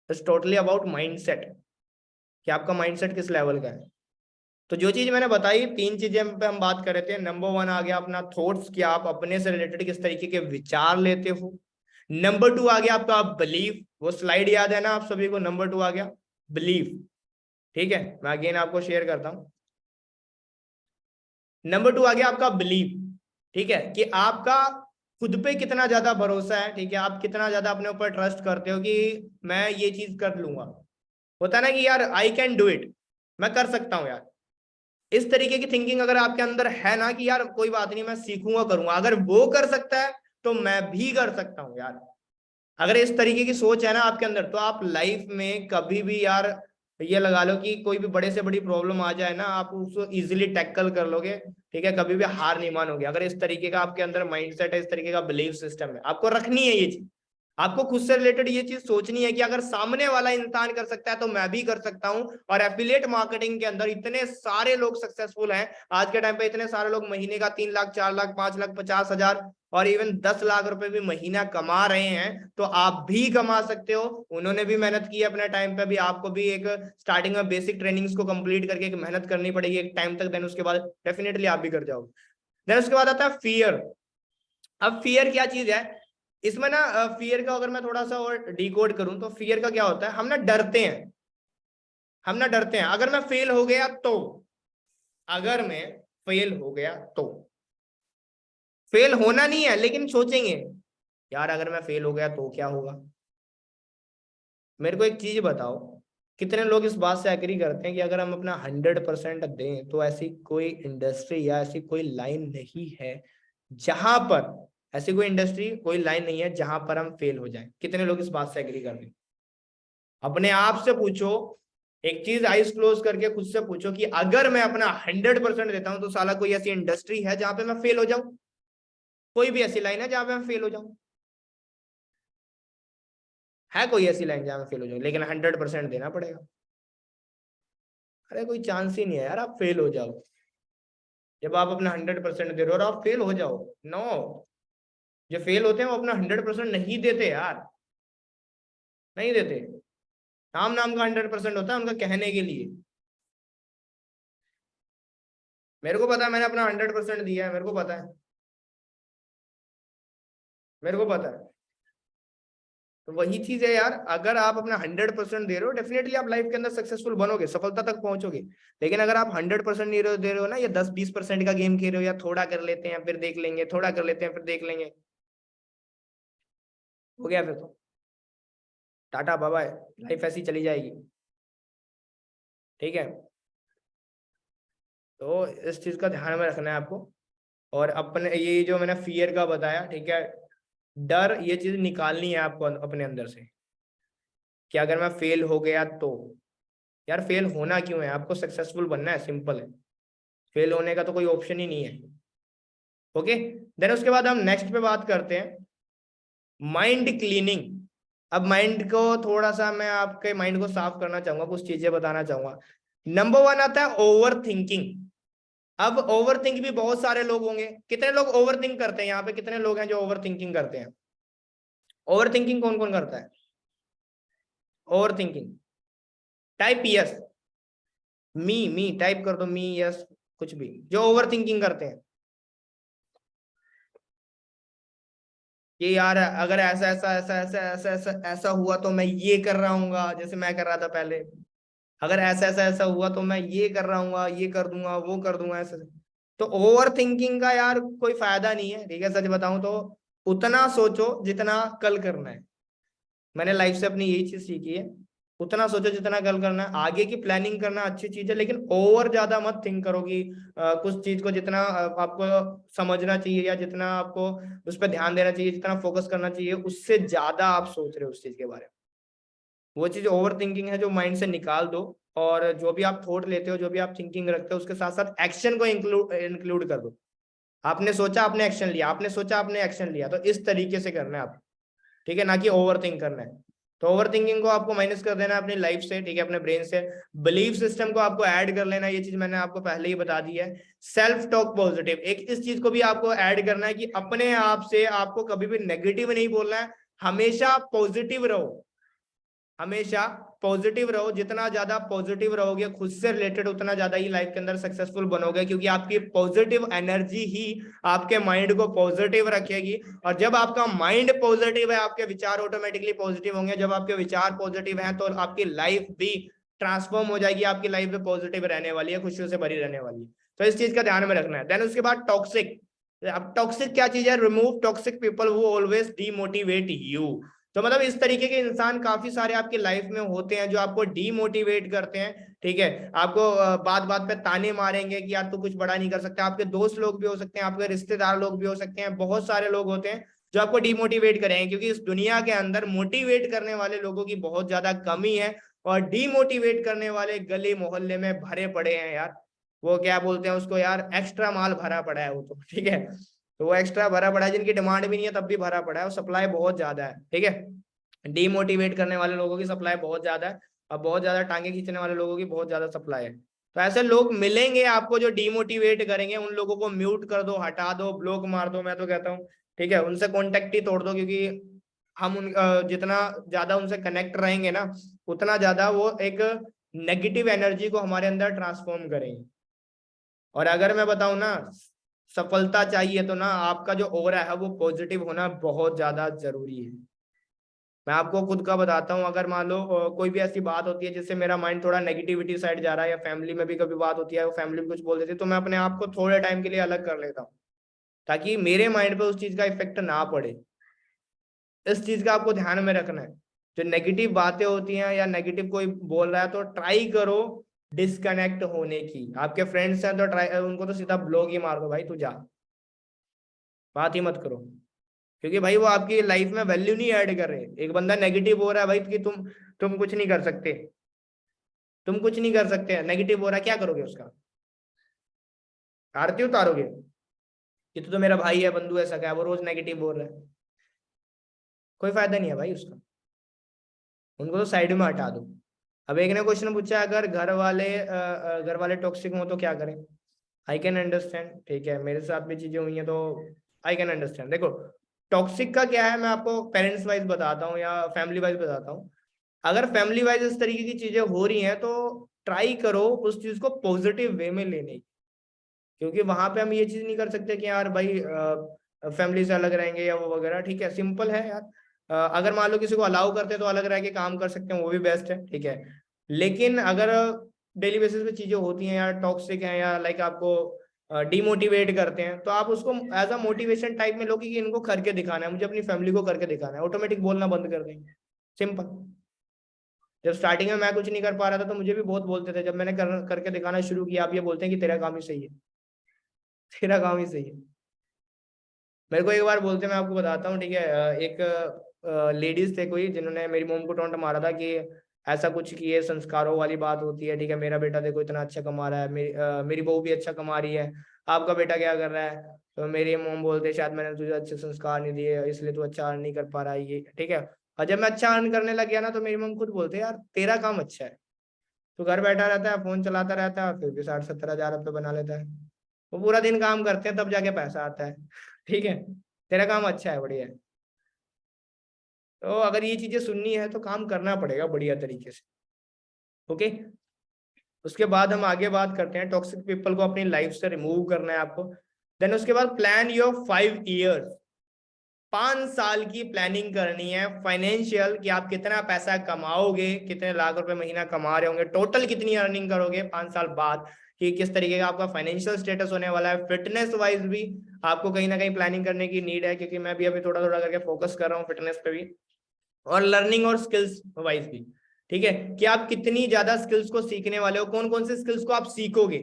इट्स टोटली अबाउट माइंडसेट, कि आपका माइंडसेट किस लेवल का है। तो जो चीज मैंने बताई, 3 चीजें पे हम बात कर रहे थे। नंबर 1 आ गया अपना थॉट्स, कि आप अपने से रिलेटेड किस तरीके के विचार लेते हो। नंबर 2 आ गया आपका बिलीफ, वो स्लाइड याद है ना आप सभी को, नंबर 2 आ गया बिलीफ, ठीक है, मैं अगेन आपको शेयर करता हूं। नंबर 2 आ गया आपका बिलीफ, ठीक है, कि आपका खुद पे कितना ज्यादा भरोसा है, ठीक है, आप कितना ज्यादा अपने ऊपर ट्रस्ट करते हो कि मैं ये चीज कर लूंगा। होता है ना कि यार आई कैन डू इट, मैं कर सकता हूँ यार। इस तरीके की थिंकिंग अगर आपके अंदर है ना, कि यार कोई बात नहीं, मैं सीखूंगा करूंगा, अगर वो कर सकता है तो मैं भी कर सकता हूँ यार, अगर इस तरीके की सोच है ना आपके अंदर, तो आप लाइफ में कभी भी यार, ये लगा लो कि कोई भी बड़े से बड़ी प्रॉब्लम आ जाए ना, आप उसको इजीली टैकल कर लोगे, ठीक है, कभी भी हार नहीं मानोगे। अगर इस तरीके का आपके अंदर माइंडसेट है, इस तरीके का बिलीफ सिस्टम है, आपको रखनी है ये चीज। आपको खुद से रिलेटेड ये चीज सोचनी है कि अगर सामने वाला इंसान कर सकता है तो मैं भी कर सकता हूं। और एफिलिएट मार्केटिंग के अंदर इतने सारे लोग सक्सेसफुल हैं आज के टाइम पे, इतने सारे लोग महीने का 3 लाख, 4 लाख, 5 लाख, 50 हजार और इवन 10 लाख रुपए भी महीना कमा रहे हैं, तो आप भी कमा सकते हो। उन्होंने भी मेहनत की अपने टाइम पे, भी आपको भी एक स्टार्टिंग में बेसिक ट्रेनिंग्स को कंप्लीट करके एक मेहनत करनी पड़ेगी एक टाइम तक, देन उसके बाद डेफिनेटली आप भी कर जाओगे। देन उसके बाद आता है फियर। अब फियर क्या चीज है इसमें ना, फियर का अगर मैं थोड़ा सा और डिकोड करूं, तो फियर का क्या होता है, हम ना डरते हैं, हम ना डरते हैं अगर मैं फेल हो गया तो, अगर मैं फेल हो गया तो, फेल होना नहीं है लेकिन सोचेंगे यार अगर मैं फेल हो गया तो क्या होगा। मेरे को एक चीज बताओ, कितने लोग इस बात से एग्री करते हैं कि अगर हम अपना 100% दें तो ऐसी कोई इंडस्ट्री या ऐसी कोई लाइन नहीं है जहां पर, ऐसी कोई इंडस्ट्री, कोई लाइन नहीं है जहां पर हम फेल हो जाएं। कितने लोग इस बात से एग्री करते हैं? अपने आप से पूछो, एक चीज आइज क्लोज करके खुद से पूछो कि अगर मैं अपना 100% देता हूं तो साला कोई ऐसी इंडस्ट्री है जहां पे मैं फेल हो जाऊं? कोई भी ऐसी लाइन है जहां पे मैं फेल हो जाऊं? है कोई ऐसी लाइन जहां मैं फेल हो जाऊं लेकिन 100% देना पड़ेगा? अरे कोई चांस ही नहीं है यार आप फेल हो जाओ। जब आप अपना 100% दे रहे हो और आप फेल हो जाओ, नो, जो फेल होते हैं वो अपना 100% नहीं देते यार। नहीं देते, नाम नाम का 100% होता है उनका कहने के लिए। मेरे को पता है, मैंने अपना 100% दिया है, मेरे को पता है, मेरे को पता है। तो वही चीज है यार, अगर आप अपना 100% दे रहे हो, डेफिनेटली आप लाइफ के अंदर सक्सेसफुल बनोगे, सफलता तक पहुंचोगे। लेकिन अगर आप 100% नहीं दे रहे हो ना, या 10-20% का गेम खेल रहे हो, या थोड़ा कर लेते हैं फिर देख लेंगे, थोड़ा कर लेते हैं फिर देख लेंगे, हो गया फिर तो टाटा बाय बाय, लाइफ ऐसी चली जाएगी। ठीक है, तो इस चीज का ध्यान में रखना है आपको। और अपने ये जो मैंने फियर का बताया, ठीक है, डर, ये चीज निकालनी है आपको अपने अंदर से, कि अगर मैं फेल हो गया तो, यार फेल होना क्यों है, आपको सक्सेसफुल बनना है, सिंपल है। फेल होने का तो कोई ऑप्शन ही नहीं है। ओके, देन उसके बाद हम नेक्स्ट पे बात करते हैं, माइंड क्लीनिंग। अब माइंड को थोड़ा सा मैं आपके माइंड को साफ करना चाहूंगा, कुछ चीजें बताना चाहूंगा। नंबर 1 आता है ओवर थिंकिंग। अब ओवर थिंक भी बहुत सारे लोग होंगे, कितने लोग ओवर थिंक करते हैं यहाँ पे, कितने लोग हैं जो ओवर थिंकिंग करते हैं? ओवर थिंकिंग कौन कौन करता है? ओवर थिंकिंग टाइप यस, मी टाइप कर दो, मी यस, कुछ भी, जो ओवर थिंकिंग करते हैं कि यार अगर ऐसा ऐसा ऐसा ऐसा ऐसा ऐसा ऐसा हुआ तो मैं ये कर रहा हूँ, जैसे मैं कर रहा था पहले, अगर ऐसा ऐसा ऐसा हुआ तो मैं ये कर रहा हूँ, ये कर दूंगा, वो कर दूंगा, ऐसे। तो ओवर थिंकिंग का यार कोई फायदा नहीं है, ठीक है, सच बताऊं तो। उतना सोचो जितना कल करना है, मैंने लाइफ से अपनी यही चीज सीखी है। उतना सोचो जितना कल करना है, आगे की प्लानिंग करना अच्छी चीज है, लेकिन ओवर ज्यादा मत थिंक करो कि कुछ चीज को जितना आपको समझना चाहिए, या जितना आपको उस पर ध्यान देना चाहिए, जितना फोकस करना चाहिए, उससे ज्यादा आप सोच रहे हो उस चीज के बारे में। वो चीज ओवर थिंकिंग है, जो माइंड से निकाल दो। और जो भी आप थॉट लेते हो, जो भी आप थिंकिंग रखते हो, उसके साथ साथ एक्शन को इंक्लूड कर दो। आपने सोचा, आपने एक्शन लिया, आपने सोचा, आपने एक्शन लिया, तो इस तरीके से करना है आप, ठीक है, ना कि ओवर थिंक करना है। तो ओवर थिंकिंग को आपको माइनस कर देना है अपनी लाइफ से, ठीक है, अपने ब्रेन से। बिलीफ सिस्टम को आपको ऐड कर लेना है, ये चीज मैंने आपको पहले ही बता दी है। सेल्फ टॉक पॉजिटिव, एक इस चीज को भी आपको ऐड करना है कि अपने आप से आपको कभी भी नेगेटिव नहीं बोलना है, हमेशा पॉजिटिव रहो, हमेशा पॉजिटिव रहो। जितना ज्यादा पॉजिटिव रहोगे खुद से रिलेटेड, उतना ज्यादा ही लाइफ के अंदर सक्सेसफुल बनोगे, क्योंकि आपकी पॉजिटिव एनर्जी ही आपके माइंड को पॉजिटिव रखेगी। और जब आपका माइंड पॉजिटिव है, आपके विचार ऑटोमेटिकली पॉजिटिव होंगे। जब आपके विचार पॉजिटिव हैं, तो आपकी लाइफ भी ट्रांसफॉर्म हो जाएगी, आपकी लाइफ में पॉजिटिव रहने वाली है, खुशियों से भरी रहने वाली है। तो इस चीज का ध्यान में रखना है। देन उसके बाद टॉक्सिक। अब टॉक्सिक क्या चीज है? Remove toxic people who always demotivate you. तो मतलब इस तरीके के इंसान काफी सारे आपकी लाइफ में होते हैं, जो आपको डीमोटिवेट करते हैं, ठीक है, आपको बात बात पे ताने मारेंगे कि यार तू कुछ बड़ा नहीं कर सकता। आपके दोस्त लोग भी हो सकते हैं, आपके रिश्तेदार लोग भी हो सकते हैं, बहुत सारे लोग होते हैं जो आपको डीमोटिवेट करेंगे, क्योंकि इस दुनिया के अंदर मोटिवेट करने वाले लोगों की बहुत ज्यादा कमी है, और डीमोटिवेट करने वाले गली मोहल्ले में भरे पड़े हैं यार। वो क्या बोलते हैं उसको यार, एक्स्ट्रा माल भरा पड़ा है वो तो, ठीक है। तो वो एक्स्ट्रा भरा पड़ा है, जिनकी डिमांड भी नहीं है तब भी भरा पड़ा है, और सप्लाई बहुत ज्यादा है, ठीक है। डीमोटिवेट करने वाले लोगों की सप्लाई बहुत ज्यादा है, और बहुत ज्यादा टांगे खींचने वाले लोगों की बहुत ज्यादा सप्लाई है। तो ऐसे लोग मिलेंगे आपको जो डीमोटिवेट करेंगे, उन लोगों को म्यूट कर दो, हटा दो, ब्लॉक मार दो, मैं तो कहता हूँ, ठीक है, उनसे कॉन्टेक्ट ही तोड़ दो। क्योंकि हम उन जितना ज्यादा उनसे कनेक्ट रहेंगे ना, उतना ज्यादा वो एक नेगेटिव एनर्जी को हमारे अंदर ट्रांसफॉर्म करेंगे। और अगर मैं बताऊं ना, सफलता चाहिए तो ना आपका जो ओरा है वो पॉजिटिव होना बहुत ज्यादा जरूरी है। मैं आपको खुद का बताता हूँ, अगर मान लो कोई भी ऐसी बात होती है जिससे मेरा माइंड थोड़ा नेगेटिविटी साइड जा रहा है, या फैमिली में भी कभी बात होती है, वो फैमिली भी कुछ बोल देती है, तो मैं अपने आप को थोड़े टाइम के लिए अलग कर लेता हूँ, ताकि मेरे माइंड पे उस चीज का इफेक्ट ना पड़े। इस चीज का आपको ध्यान में रखना है। जो नेगेटिव बातें होती हैं, या नेगेटिव कोई बोल रहा है, तो ट्राई करो डिस्कनेक्ट होने की। आपके फ्रेंड्स हैं तो ट्राई, उनको तो सीधा ब्लॉक ही मार दो, भाई तू जा, बात ही मत करो। क्योंकि भाई वो आपकी लाइफ में वैल्यू नहीं ऐड कर रहे। एक बंदा नेगेटिव हो रहा है भाई कि तुम कुछ नहीं कर सकते, तुम कुछ नहीं कर सकते, नेगेटिव हो रहा है, क्या करोगे उसका? आरती उतारोगे कि तू तो मेरा भाई है, बंधु है, सगा है, वो रोज नेगेटिव बोल रहा है, कोई फायदा नहीं है भाई उसका। उनको तो साइड में हटा दो। अब एक ने क्वेश्चन पूछा, अगर घर वाले टॉक्सिक हो तो क्या करें? आई कैन अंडरस्टैंड, ठीक है, मेरे साथ भी चीजें हुई हैं, तो आई कैन अंडरस्टैंड। देखो, टॉक्सिक का क्या है, मैं आपको पेरेंट्स वाइज बताता हूँ या फैमिली वाइज बताता हूँ। अगर फैमिली वाइज इस तरीके की चीजें हो रही हैं तो ट्राई करो उस चीज को पॉजिटिव वे में लेने की, क्योंकि वहां पे हम ये चीज नहीं कर सकते कि यार भाई फैमिली से अलग रहेंगे या वो वगैरह। ठीक है, सिंपल है यार। अगर मान लो किसी को अलाउ करते हैं तो अलग रह के काम कर सकते हैं, वो भी बेस्ट है। ठीक है, लेकिन अगर डेली बेसिस पे चीजें होती हैं यार, टॉक्सिक हैं या लाइक आपको डिमोटिवेट करते हैं, तो आप उसको एज अ मोटिवेशन टाइप में लो कि इनको करके दिखाना है, मुझे अपनी फैमिली को करके दिखाना है, ऑटोमेटिक बोलना बंद कर देंगे। सिंपल। जब स्टार्टिंग में मैं कुछ नहीं कर पा रहा था तो मुझे भी बहुत बोलते थे, जब मैंने करके दिखाना शुरू किया, आप ये बोलते हैं कि तेरा काम ही सही है, तेरा काम ही सही है। मेरे को एक बार बोलते, मैं आपको बताता हूँ। ठीक है, एक लेडीज थे कोई, जिन्होंने मेरी मोम को टोंट मारा था कि ऐसा कुछ कि ये संस्कारों वाली बात होती है। ठीक है, मेरा बेटा देखो इतना अच्छा कमा रहा है, मेरी बहू भी अच्छा कमा रही है, आपका बेटा क्या कर रहा है? तो मेरी मोम बोलते शायद मैंने तुझे अच्छे संस्कार नहीं दिए इसलिए तू अच्छा अर्न नहीं कर पा रहा है ये। ठीक है, और जब मैं अच्छा अर्न करने लग गया ना तो मेरी मम खुद बोलते यार तेरा काम अच्छा है, तू घर बैठा रहता है, फोन चलाता रहता है, फिर भी 60-70 हजार रुपये बना लेता है। वो पूरा दिन काम करते हैं तब जाके पैसा आता है। ठीक है, तेरा काम अच्छा है, बढ़िया है। तो अगर ये चीजें सुननी है तो काम करना पड़ेगा बढ़िया तरीके से। ओके, उसके बाद हम आगे बात करते हैं, टॉक्सिक पीपल को अपनी लाइफ से रिमूव करना है आपको। देन उसके बाद प्लान योर 5 ईयर्स, 5 साल की प्लानिंग करनी है फाइनेंशियल, कि आप कितना पैसा कमाओगे, कितने लाख रुपए महीना कमा रहे होंगे, टोटल कितनी अर्निंग करोगे 5 साल बाद, कि किस तरीके का आपका फाइनेंशियल स्टेटस होने वाला है। फिटनेस वाइज भी आपको कहीं ना कहीं प्लानिंग करने की नीड है, क्योंकि मैं भी अभी थोड़ा थोड़ा करके फोकस कर रहा हूँ फिटनेस पे भी, और लर्निंग और स्किल्स वाइज भी। ठीक है, कि आप कितनी ज्यादा स्किल्स को सीखने वाले हो, कौन कौन से स्किल्स को आप सीखोगे।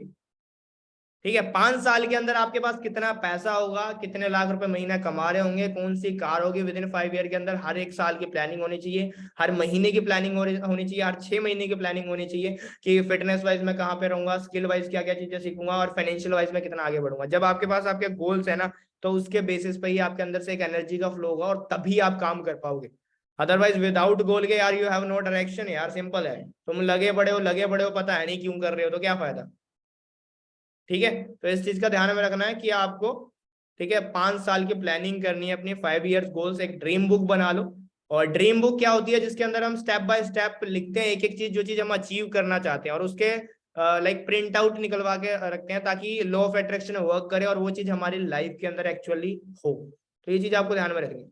ठीक है, 5 साल के अंदर आपके पास कितना पैसा होगा, कितने लाख रुपए महीना कमा रहे होंगे, कौन सी कार होगी विद इन 5 ईयर के अंदर, हर एक साल की प्लानिंग होनी चाहिए, हर महीने की प्लानिंग होनी चाहिए, हर 6 महीने की प्लानिंग होनी चाहिए, कि फिटनेस वाइज मैं कहाँ पे रहूंगा, स्किल वाइज क्या क्या चीजें सीखूंगा, और फाइनेंशियल वाइज में कितना आगे बढ़ूंगा। जब आपके पास आपके गोल्स है ना, तो उसके बेसिस पे ही आपके अंदर से एक एनर्जी का फ्लो होगा और तभी आप काम कर पाओगे। अदरवाइज विदाउट गोल के यार यू हैव नो डायरेक्शन, यार सिंपल है, तुम लगे बड़े हो पता है नहीं क्यों कर रहे हो, तो क्या फायदा। ठीक है, तो इस चीज का ध्यान में रखना है कि आपको, ठीक है, 5 साल की प्लानिंग करनी है अपनी, 5 ईयर्स गोल्स, एक ड्रीम बुक बना लो। और ड्रीम बुक क्या होती है, जिसके अंदर हम स्टेप बाय स्टेप लिखते हैं एक एक चीज, जो चीज हम अचीव करना चाहते हैं, और उसके लाइक प्रिंट आउट निकलवा के रखते हैं, ताकि लॉ ऑफ अट्रैक्शन वर्क करे और वो चीज हमारी लाइफ के अंदर एक्चुअली हो। तो ये चीज आपको ध्यान में रखनी है।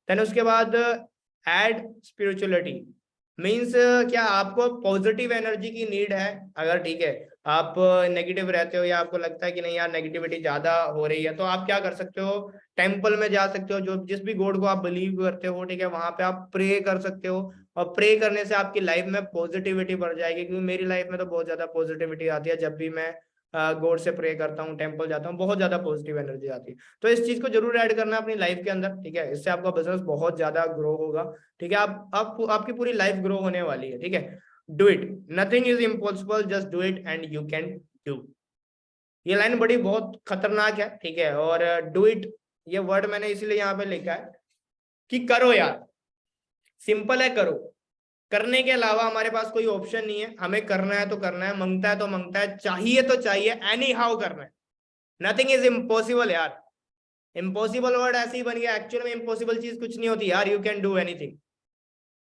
देन उसके बाद एड स्पिरिचुअलिटी, मीन्स क्या आपको पॉजिटिव एनर्जी की नीड है। अगर ठीक है आप नेगेटिव रहते हो, या आपको लगता है कि नहीं यार नेगेटिविटी ज्यादा हो रही है, तो आप क्या कर सकते हो, टेम्पल में जा सकते हो, जो जिस भी गॉड को आप बिलीव करते हो। ठीक है, वहां पे आप प्रे कर सकते हो, और प्रे करने से आपकी लाइफ में पॉजिटिविटी बढ़ जाएगी, क्योंकि मेरी लाइफ में तो बहुत ज्यादा पॉजिटिविटी आती है, जब भी मैं गॉड से प्रे करता हूँ, टेम्पल जाता हूँ, बहुत ज्यादा पॉजिटिव एनर्जी आती है। तो इस चीज को जरूर ऐड करना अपनी लाइफ के अंदर। ठीक है, इससे आपका बिजनेस बहुत ज्यादा ग्रो होगा। ठीक है, आप आपकी पूरी लाइफ ग्रो होने वाली है। ठीक है, do it, nothing is impossible, just do it and you can do. ये लाइन बड़ी बहुत खतरनाक है। ठीक है, और डू इट, ये वर्ड मैंने इसीलिए यहाँ पे लिखा है कि करो यार, सिंपल है, करो। करने के अलावा हमारे पास कोई ऑप्शन नहीं है, हमें करना है तो करना है, मांगता है तो मांगता है, चाहिए तो चाहिए, एनी हाउ करना है। नथिंग इज इम्पॉसिबल यार, इम्पॉसिबल वर्ड ऐसे ही बन गया, एक्चुअल में इम्पॉसिबल चीज कुछ नहीं होती यार, you can do anything,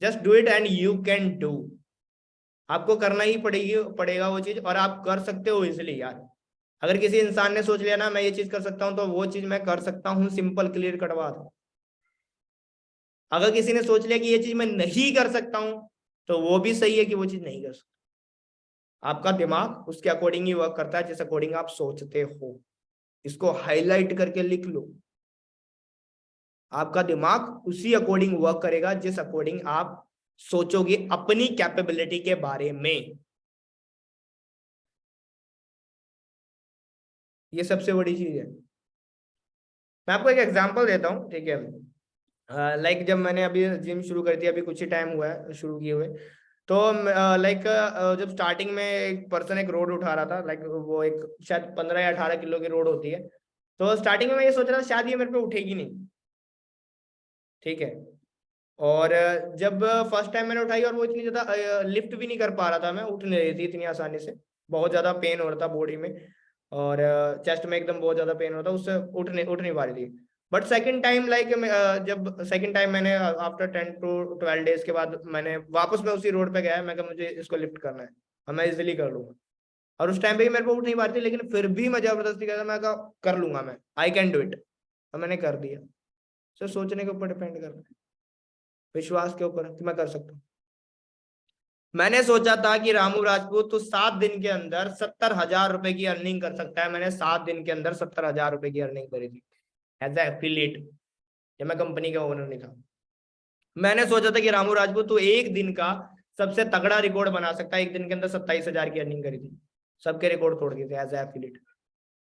just do it and you can do. आपको करना ही पड़ेगा वो चीज, और आप कर सकते हो इजिली यार। अगर किसी इंसान ने सोच लिया ना मैं ये चीज कर सकता हूँ, तो वो चीज मैं कर सकता हूँ, सिंपल क्लियर कट बात है। अगर किसी ने सोच लिया कि ये चीज मैं नहीं कर सकता हूँ, तो वो भी सही है कि वो चीज नहीं कर सकता। आपका दिमाग उसके अकॉर्डिंग ही वर्क करता है जिस अकॉर्डिंग आप सोचते हो। इसको हाईलाइट करके लिख लो, आपका दिमाग उसी अकॉर्डिंग वर्क करेगा जिस अकॉर्डिंग आप सोचोगे अपनी कैपेबिलिटी के बारे में। ये सबसे बड़ी चीज है। मैं आपको एक एग्जांपल देता हूँ। ठीक है, लाइक जब मैंने अभी जिम शुरू कर दिया, अभी कुछ ही टाइम हुआ है शुरू किए हुए, तो लाइक जब स्टार्टिंग में एक पर्सन एक रोड उठा रहा था, लाइक वो एक शायद 15 या 18 किलो की रोड होती है, तो स्टार्टिंग में मैं ये सोच रहा था शायद ये मेरे पे उठेगी नहीं। ठीक है, और जब फर्स्ट टाइम मैंने उठाई, और वो इतनी ज्यादा लिफ्ट भी नहीं कर पा रहा था, मैं उठ नहीं रही थी इतनी आसानी से, बहुत ज्यादा पेन हो रहा था बॉडी में, और चेस्ट में एकदम बहुत ज्यादा पेन हो रहा था, उससे उठ नहीं पा रही थी। बट सेकंड टाइम लाइक जब सेकंड टाइम मैंने आफ्टर 10 to 12 डेज के बाद मैंने वापस मैं उसी रोड पे गया, मैं कहा मुझे इसको लिफ्ट करना है और मैं इजिली कर लूंगा। और उस टाइम पे भी मेरे को उठ नहीं पा रही थी, लेकिन फिर भी मैं जबरदस्ती कर, मैं कहा कर लूंगा, मैं आई कैन डू इट, और मैंने कर दिया। सो सोचने के ऊपर डिपेंड करता है, विश्वास के ऊपर कि मैं कर सकता हूँ। मैंने सोचा था कि रामू राजपूत तो 7 दिन के अंदर 70,000 रुपए की अर्निंग कर सकता है। मैंने 7 दिन के अंदर 70,000 रुपए की अर्निंग करी थी एज एफिलिएट, जब मैं कंपनी का ओनर नहीं था। मैंने सोचा था कि रामू राजपूत तो एक दिन का सबसे तगड़ा रिकॉर्ड बना सकता है, एक दिन के अंदर 27,000 की अर्निंग करी थी, सबके रिकॉर्ड तोड़ दिए थे एज एफिलिएट।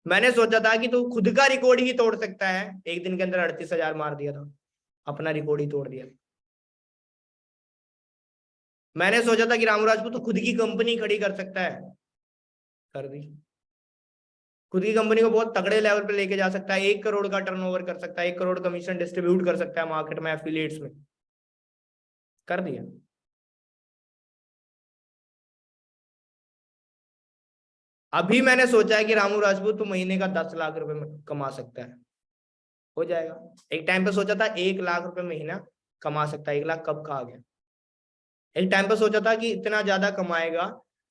मैंने सोचा था कि तू खुद का रिकॉर्ड ही तोड़ सकता है, एक दिन के अंदर 38,000 मार दिया था, अपना रिकॉर्ड ही तोड़ दिया। मैंने सोचा था कि रामू राजपूत तो खुद की कंपनी खड़ी कर सकता है, कर दी। खुद की कंपनी को बहुत तगड़े लेवल पे लेके जा सकता है, 1 करोड़ का टर्नओवर कर सकता है, 1 करोड़ कमीशन डिस्ट्रीब्यूट कर सकता है मार्केट में, एफिलिएट्स में, कर दिया। अभी मैंने सोचा है कि रामू राजपूत तो महीने का 10 लाख रुपए कमा सकता है, हो जाएगा। एक टाइम पे सोचा था 1 लाख रुपए महीना कमा सकता है, 1 लाख कब का आ गया। एक टाइम पे सोचा था कि इतना ज्यादा कमाएगा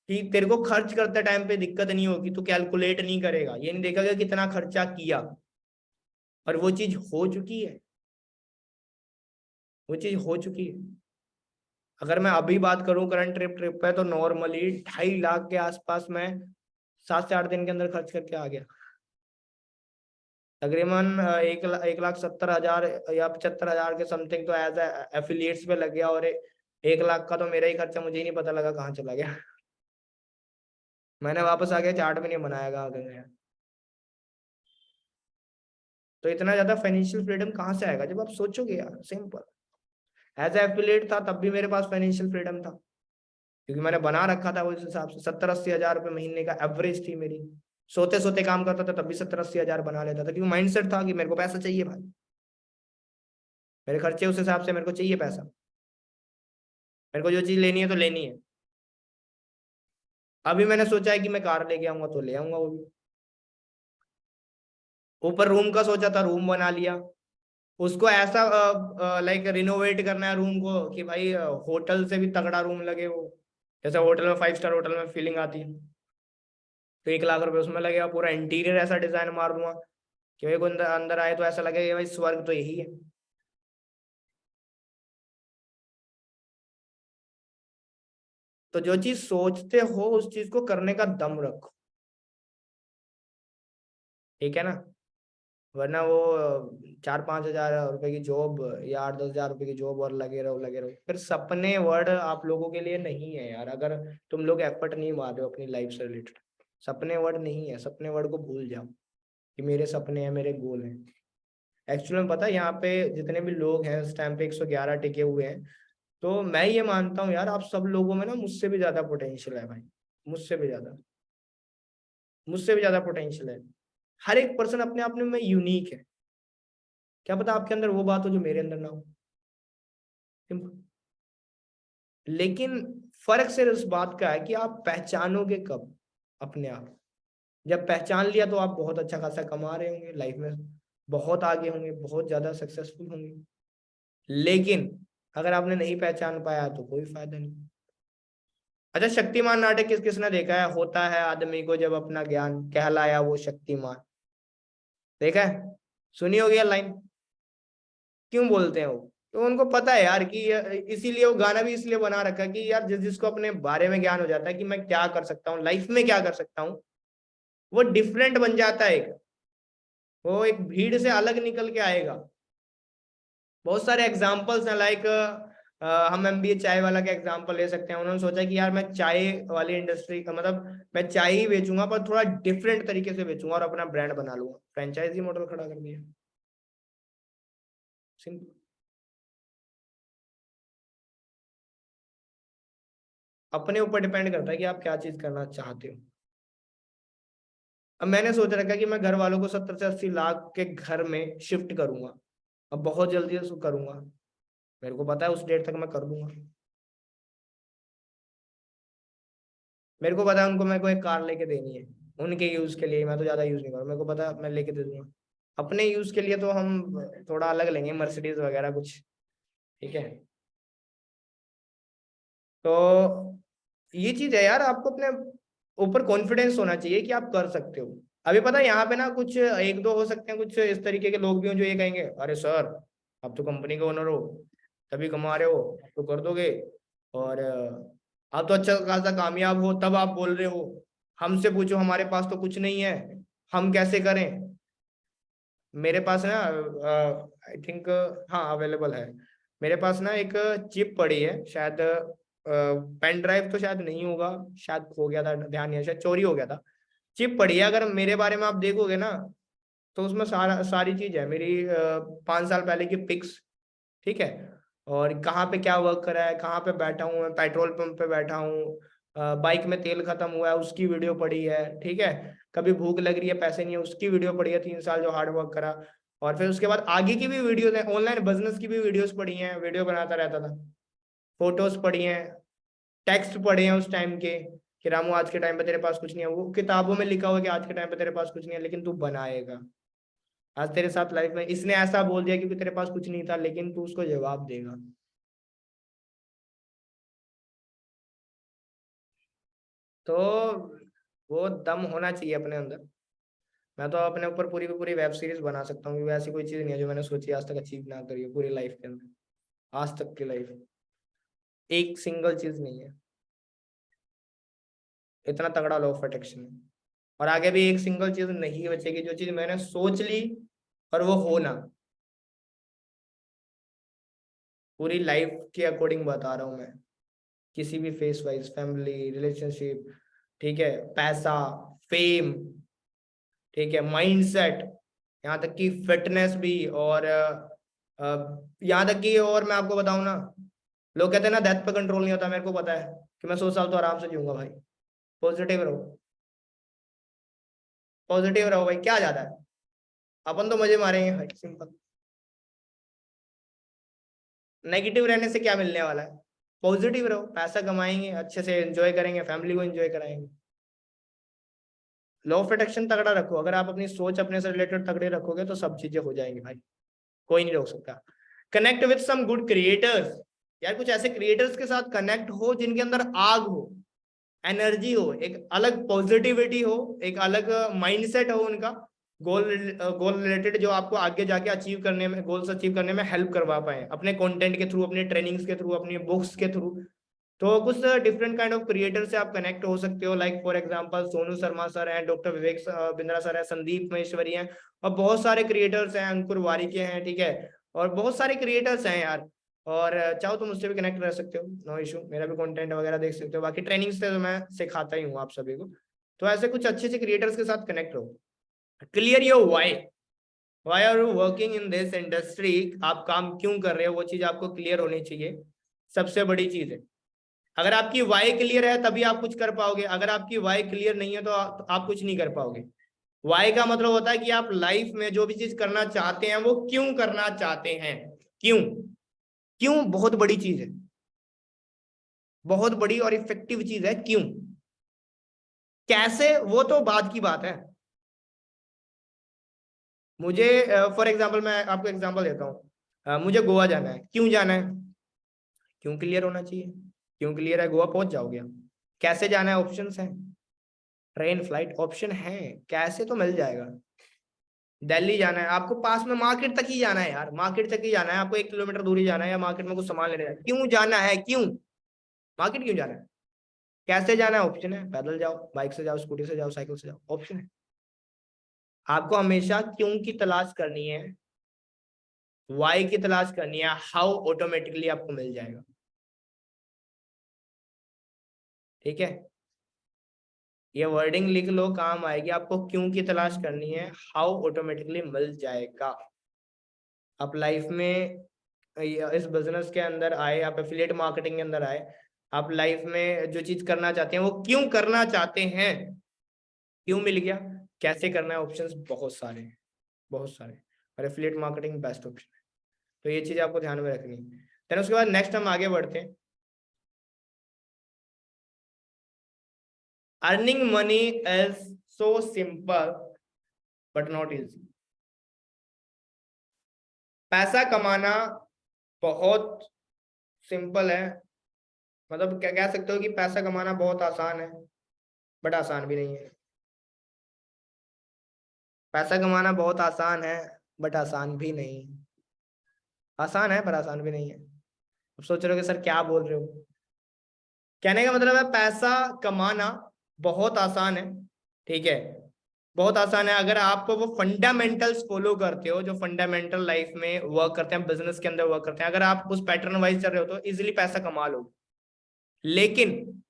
कि तेरे को खर्च करते टाइम पे दिक्कत नहीं होगी, तू कैलकुलेट नहीं करेगा, ये नहीं देखेगा कितना खर्चा किया, और वो चीज हो चुकी है, वो चीज हो चुकी है। अगर मैं अभी बात करूं करंट ट्रिप पे, तो नॉर्मली 2.5 लाख के आसपास में 7 से 8 दिन के अंदर खर्च करके आ गया। तकरीबन 1,70,000 या 75,000 के समथिंग तो एज एफिलिएट्स पे लग गया, और 1 लाख का तो मेरा ही खर्चा मुझे ही नहीं पता लगा कहाँ चला गया। मैंने वापस आ गया, चार्ट भी नहीं बनाया कहाँ गया। तो इतना ज्यादा फाइनेंशियल फ्रीडम कहाँ से आएगा, जब आप सोचोगे यार, सिंपल। एज एफिलिएट था तब भी मेरे पास फाइनेंशियल फ्रीडम था, क्योंकि मैंने बना रखा था उस हिसाब से। 70-80 हजार रुपये महीने का एवरेज थी मेरी। सोते सोते काम करता था तब भी 70-80 हजार बना लेता था, क्योंकि माइंडसेट था कि मेरे को पैसा चाहिए भाई, मेरे खर्चे उस हिसाब से, मेरे को चाहिए पैसा, मेरे को जो चीज लेनी है तो लेनी है। अभी मैंने सोचा है कि मैं कार लेके आऊंगा तो ले आऊंगा वो भी। ऊपर रूम का सोचा था, रूम बना लिया, उसको ऐसा लाइक रिनोवेट करना है रूम को कि भाई होटल से भी तगड़ा रूम लगे वो, जैसे होटल में, 5 स्टार होटल में फीलिंग आती है। तो 1 लाख रुपए उसमें लगेगा, पूरा इंटीरियर ऐसा डिजाइन मार दूंगा कि भाई कोई अंदर अंदर आए तो ऐसा लगे कि भाई स्वर्ग तो यही है। तो जो चीज सोचते हो उस चीज को करने का दम रखो, ठीक है ना। वरना वो 4-5 हजार रुपए की जॉब या 8-10 हजार रुपए की जॉब और लगे रहो लगे रहो, फिर सपने वर्ड आप लोगों के लिए नहीं है यार। अगर तुम लोग एफर्ट नहीं मार रहे हो अपनी लाइफ से रिलेटेड, सपने वर्ड नहीं है, सपने वर्ड को भूल जाओ कि मेरे सपने हैं, मेरे गोल हैं। एक्चुअली में पता है, यहाँ पे जितने भी लोग हैं इस टाइम पे 111 टिके हुए हैं, तो मैं ये मानता हूँ यार, आप सब लोगों में ना मुझसे भी ज्यादा पोटेंशियल है भाई, मुझसे भी ज्यादा, मुझसे भी ज्यादा पोटेंशियल है। हर एक पर्सन अपने आप में यूनिक है, क्या पता आपके अंदर वो बात हो जो मेरे अंदर ना हो। Simple। लेकिन फर्क सिर्फ इस बात का है कि आप पहचानोगे कब अपने आप। जब पहचान लिया तो आप बहुत अच्छा खासा कमा रहे होंगे लाइफ में, बहुत आगे होंगे, बहुत ज्यादा सक्सेसफुल होंगे। लेकिन अगर आपने नहीं पहचान पाया तो कोई फायदा नहीं। अच्छा, शक्तिमान नाटक किस किसने देखा है? होता है आदमी को जब अपना ज्ञान, कहलाया वो शक्तिमान। देखा है? सुनी होगी लाइन। क्यों बोलते हैं वो? तो उनको पता है यार कि इसीलिए वो गाना भी इसलिए बना रखा है कि यार जिसको अपने बारे में ज्ञान हो जाता है कि मैं क्या कर सकता हूँ लाइफ में, क्या कर सकता हूँ, वो डिफरेंट बन जाता है एक, वो एक भीड़ से अलग निकल के आएगा। बहुत सारे एग्जाम्पल्स हैं, लाइक हम एमबीए चाय वाला का एग्जांपल ले सकते हैं। उन्होंने सोचा कि यार मैं चाय वाली इंडस्ट्री का, मतलब मैं चाय ही बेचूंगा पर थोड़ा डिफरेंट तरीके से बेचूंगा और अपना ब्रांड बना लूंगा, फ्रेंचाइजी मॉडल खड़ा कर दिया। सिंपल। अपने ऊपर डिपेंड करता है कि आप क्या चीज करना चाहते हो। अब मैंने सोच रखा है कि मैं घर वालों को 70 से 80 लाख के घर में शिफ्ट करूंगा, अब बहुत जल्दी से करूंगा, मेरे को पता है उस डेट तक मैं कर दूंगा। मेरे को पता है उनको मेरे को एक कार लेके देनी है, उनके यूज के लिए, मैं तो ज्यादा यूज नहीं करूँ, मेरे को पता है मैं लेके दे दूंगा। अपने यूज के लिए तो हम थोड़ा अलग लेंगे, मर्सिडीज वगैरह कुछ, ठीक है। तो ये चीज है यार, आपको अपने ऊपर कॉन्फिडेंस होना चाहिए कि आप कर सकते हो। अभी पता है यहाँ पे ना कुछ एक दो हो सकते हैं, कुछ इस तरीके के लोग भी हो जो ये कहेंगे, अरे सर आप तो कंपनी के ओनर हो, तभी कमा रहे हो, आप तो कर दोगे, और आप तो अच्छा खासा कामयाब हो तब आप बोल रहे हो, हमसे पूछो हमारे पास तो कुछ नहीं है, हम कैसे करें। मेरे पास ना आई थिंक, हाँ अवेलेबल है, मेरे पास ना एक चिप पड़ी है शायद, पेन ड्राइव तो शायद नहीं होगा, शायद खो गया था, ध्यान नहीं है, शायद चोरी हो गया था। चिप पड़ी है, अगर मेरे बारे में आप देखोगे ना तो उसमें सारी चीज है मेरी, 5 साल पहले की पिक्स, ठीक है, और कहाँ पे क्या वर्क करा है, कहाँ पे बैठा हूँ मैं, पेट्रोल पंप पे बैठा हूँ, बाइक में तेल खत्म हुआ है उसकी वीडियो पड़ी है, ठीक है, कभी भूख लग रही है पैसे नहीं है उसकी वीडियो पड़ी है, 3 साल जो हार्ड वर्क करा, और फिर उसके बाद आगे की भी वीडियोस है, ऑनलाइन बिजनेस की भी वीडियोस पड़ी हैं, वीडियो बनाता रहता था, फोटोज पड़ी हैं, टेक्स्ट पढ़े हैं उस टाइम के, कि रामू आज के टाइम पे तेरे पास कुछ नहीं है, वो किताबों में लिखा हुआ कि आज के टाइम पे तेरे पास कुछ नहीं है लेकिन तू बनाएगा। आज तेरे साथ लाइफ में इसने ऐसा बोल दिया क्योंकि तेरे पास कुछ नहीं था, लेकिन तू उसको जवाब देगा। तो वो दम होना चाहिए अपने अंदर। मैं तो अपने ऊपर पूरी की पूरी वेब सीरीज बना सकता हूँ, क्योंकि ऐसी कोई चीज नहीं है जो मैंने सोची आज तक अचीव ना करी हो पूरी लाइफ के अंदर, आज तक की लाइफ एक सिंगल चीज नहीं है, इतना तगड़ा लॉ ऑफ अट्रैक्शन है। और आगे भी एक सिंगल चीज नहीं बचेगी, जो चीज मैंने सोच ली और वो हो ना, पूरी लाइफ के अकॉर्डिंग बता रहा हूँ मैं, किसी भी फेस वाइज, फैमिली, रिलेशनशिप, ठीक है, पैसा, फेम, ठीक है, माइंडसेट, यहाँ तक कि फिटनेस भी, और यहाँ तक कि, और मैं आपको बताऊं ना, लोग कहते हैं ना डेथ पे कंट्रोल नहीं होता, मेरे को पता है कि मैं 100 साल तो आराम से जीऊंगा भाई। पॉजिटिव रहो, पॉजिटिव रहो भाई, क्या ज्यादा है, अपन तो मजे मारेंगे भाई, सिंपल। नेगेटिव रहने से क्या मिलने वाला है, पॉजिटिव रहो, पैसा कमाएंगे, अच्छे से एंजॉय करेंगे, फैमिली को एंजॉय कराएंगे। लॉ ऑफ अट्रैक्शन तगड़ा रखो, अगर आप अपनी सोच अपने से रिलेटेड तगड़े रखोगे तो सब चीजें हो जाएंगी भाई, कोई नहीं रोक सकता। Connect with some good creators, यार कुछ ऐसे क्रिएटर्स के साथ कनेक्ट हो जिनके अंदर आग हो, एनर्जी हो, एक अलग पॉजिटिविटी हो, एक अलग माइंडसेट हो उनका, गोल गोल रिलेटेड, जो आपको आगे जाके अचीव करने में, गोल्स अचीव करने में हेल्प करवा पाए, अपने कंटेंट के थ्रू, अपनी ट्रेनिंग्स के थ्रू, अपनी बुक्स के थ्रू। तो कुछ डिफरेंट काइंड ऑफ क्रिएटर से आप कनेक्ट हो सकते हो, like for example Sonu Sharma sir हैं, डॉक्टर विवेक बिंद्रा सर हैं, संदीप महेश्वरी हैं, और बहुत सारे क्रिएटर्स हैं, अंकुर वारिके हैं, ठीक है, और बहुत सारे क्रिएटर्स हैं यार। और चाहो तो मुझसे भी कनेक्ट रह सकते हो, नो इशू, मेरा भी कंटेंट वगैरह देख सकते हो, बाकी ट्रेनिंग्स से तो मैं सिखाता ही हूँ आप सभी को। तो ऐसे कुछ अच्छे अच्छे क्रिएटर्स के साथ कनेक्ट रहो। Clear your why are you working in this industry, आप काम क्यों कर रहे हो, वो चीज आपको क्लियर होनी चाहिए, सबसे बड़ी चीज है। अगर आपकी वाई क्लियर है तभी आप कुछ कर पाओगे, अगर आपकी वाई क्लियर नहीं है तो आप कुछ नहीं कर पाओगे। वाई का मतलब होता है कि आप लाइफ में जो भी चीज करना चाहते हैं वो क्यों करना चाहते हैं, क्यों, क्यों बहुत बड़ी चीज है, बहुत बड़ी और इफेक्टिव चीज है क्यों। कैसे वो तो बाद की बात है। मुझे फॉर एग्जाम्पल मैं आपको एग्जाम्पल देता हूँ, मुझे गोवा जाना है, क्यों जाना है, क्यों क्लियर होना चाहिए, क्यों क्लियर है गोवा पहुंच जाओगे आप। कैसे जाना है, ऑप्शंस है, ट्रेन फ्लाइट ऑप्शन है, कैसे तो मिल जाएगा। दिल्ली जाना है आपको, पास में मार्केट तक ही जाना है यार, मार्केट तक ही जाना है आपको, 1 किलोमीटर दूर ही जाना है, या मार्केट में कुछ सामान लेने जाना है, क्यों जाना है, क्यों मार्केट क्यों जाना है। कैसे जाना है, ऑप्शन है, पैदल जाओ, बाइक से जाओ, स्कूटी से जाओ, साइकिल से जाओ, ऑप्शन है। आपको हमेशा क्यों की तलाश करनी है, वाई की तलाश करनी है, हाउ ऑटोमेटिकली आपको मिल जाएगा, ठीक है। ये वर्डिंग लिख लो, काम आएगी, आपको क्यों की तलाश करनी है, हाउ ऑटोमेटिकली मिल जाएगा। आप लाइफ में इस बिजनेस के अंदर आए, आप एफिलिएट मार्केटिंग के अंदर आए, आप लाइफ में जो चीज करना चाहते हैं वो क्यों करना चाहते हैं, क्यों मिल गया, कैसे करना है, ऑप्शंस बहुत सारे हैं, बहुत सारे, और एफिलिएट मार्केटिंग बेस्ट ऑप्शन है। तो ये चीज आपको ध्यान में रखनी है। देन उसके बाद नेक्स्ट हम आगे बढ़ते हैं। Earning money is so simple but not easy. पैसा कमाना बहुत सिंपल है, मतलब क्या कह सकते हो कि पैसा कमाना बहुत आसान है, बट आसान भी नहीं है। पैसा कमाना बहुत आसान है, बट आसान भी नहीं। आसान है पर आसान भी नहीं है। अब सोच रहे हो कि सर क्या बोल रहे हो। कहने का मतलब है पैसा कमाना बहुत आसान है, ठीक है, बहुत आसान है अगर आप वो फंडामेंटल्स फॉलो करते हो, जो फंडामेंटल लाइफ में वर्क करते हैं, बिजनेस के अंदर वर्क करते हैं, अगर आप उस पैटर्न वाइज चल रहे हो तो इजीली पैसा कमा लो। लेकिन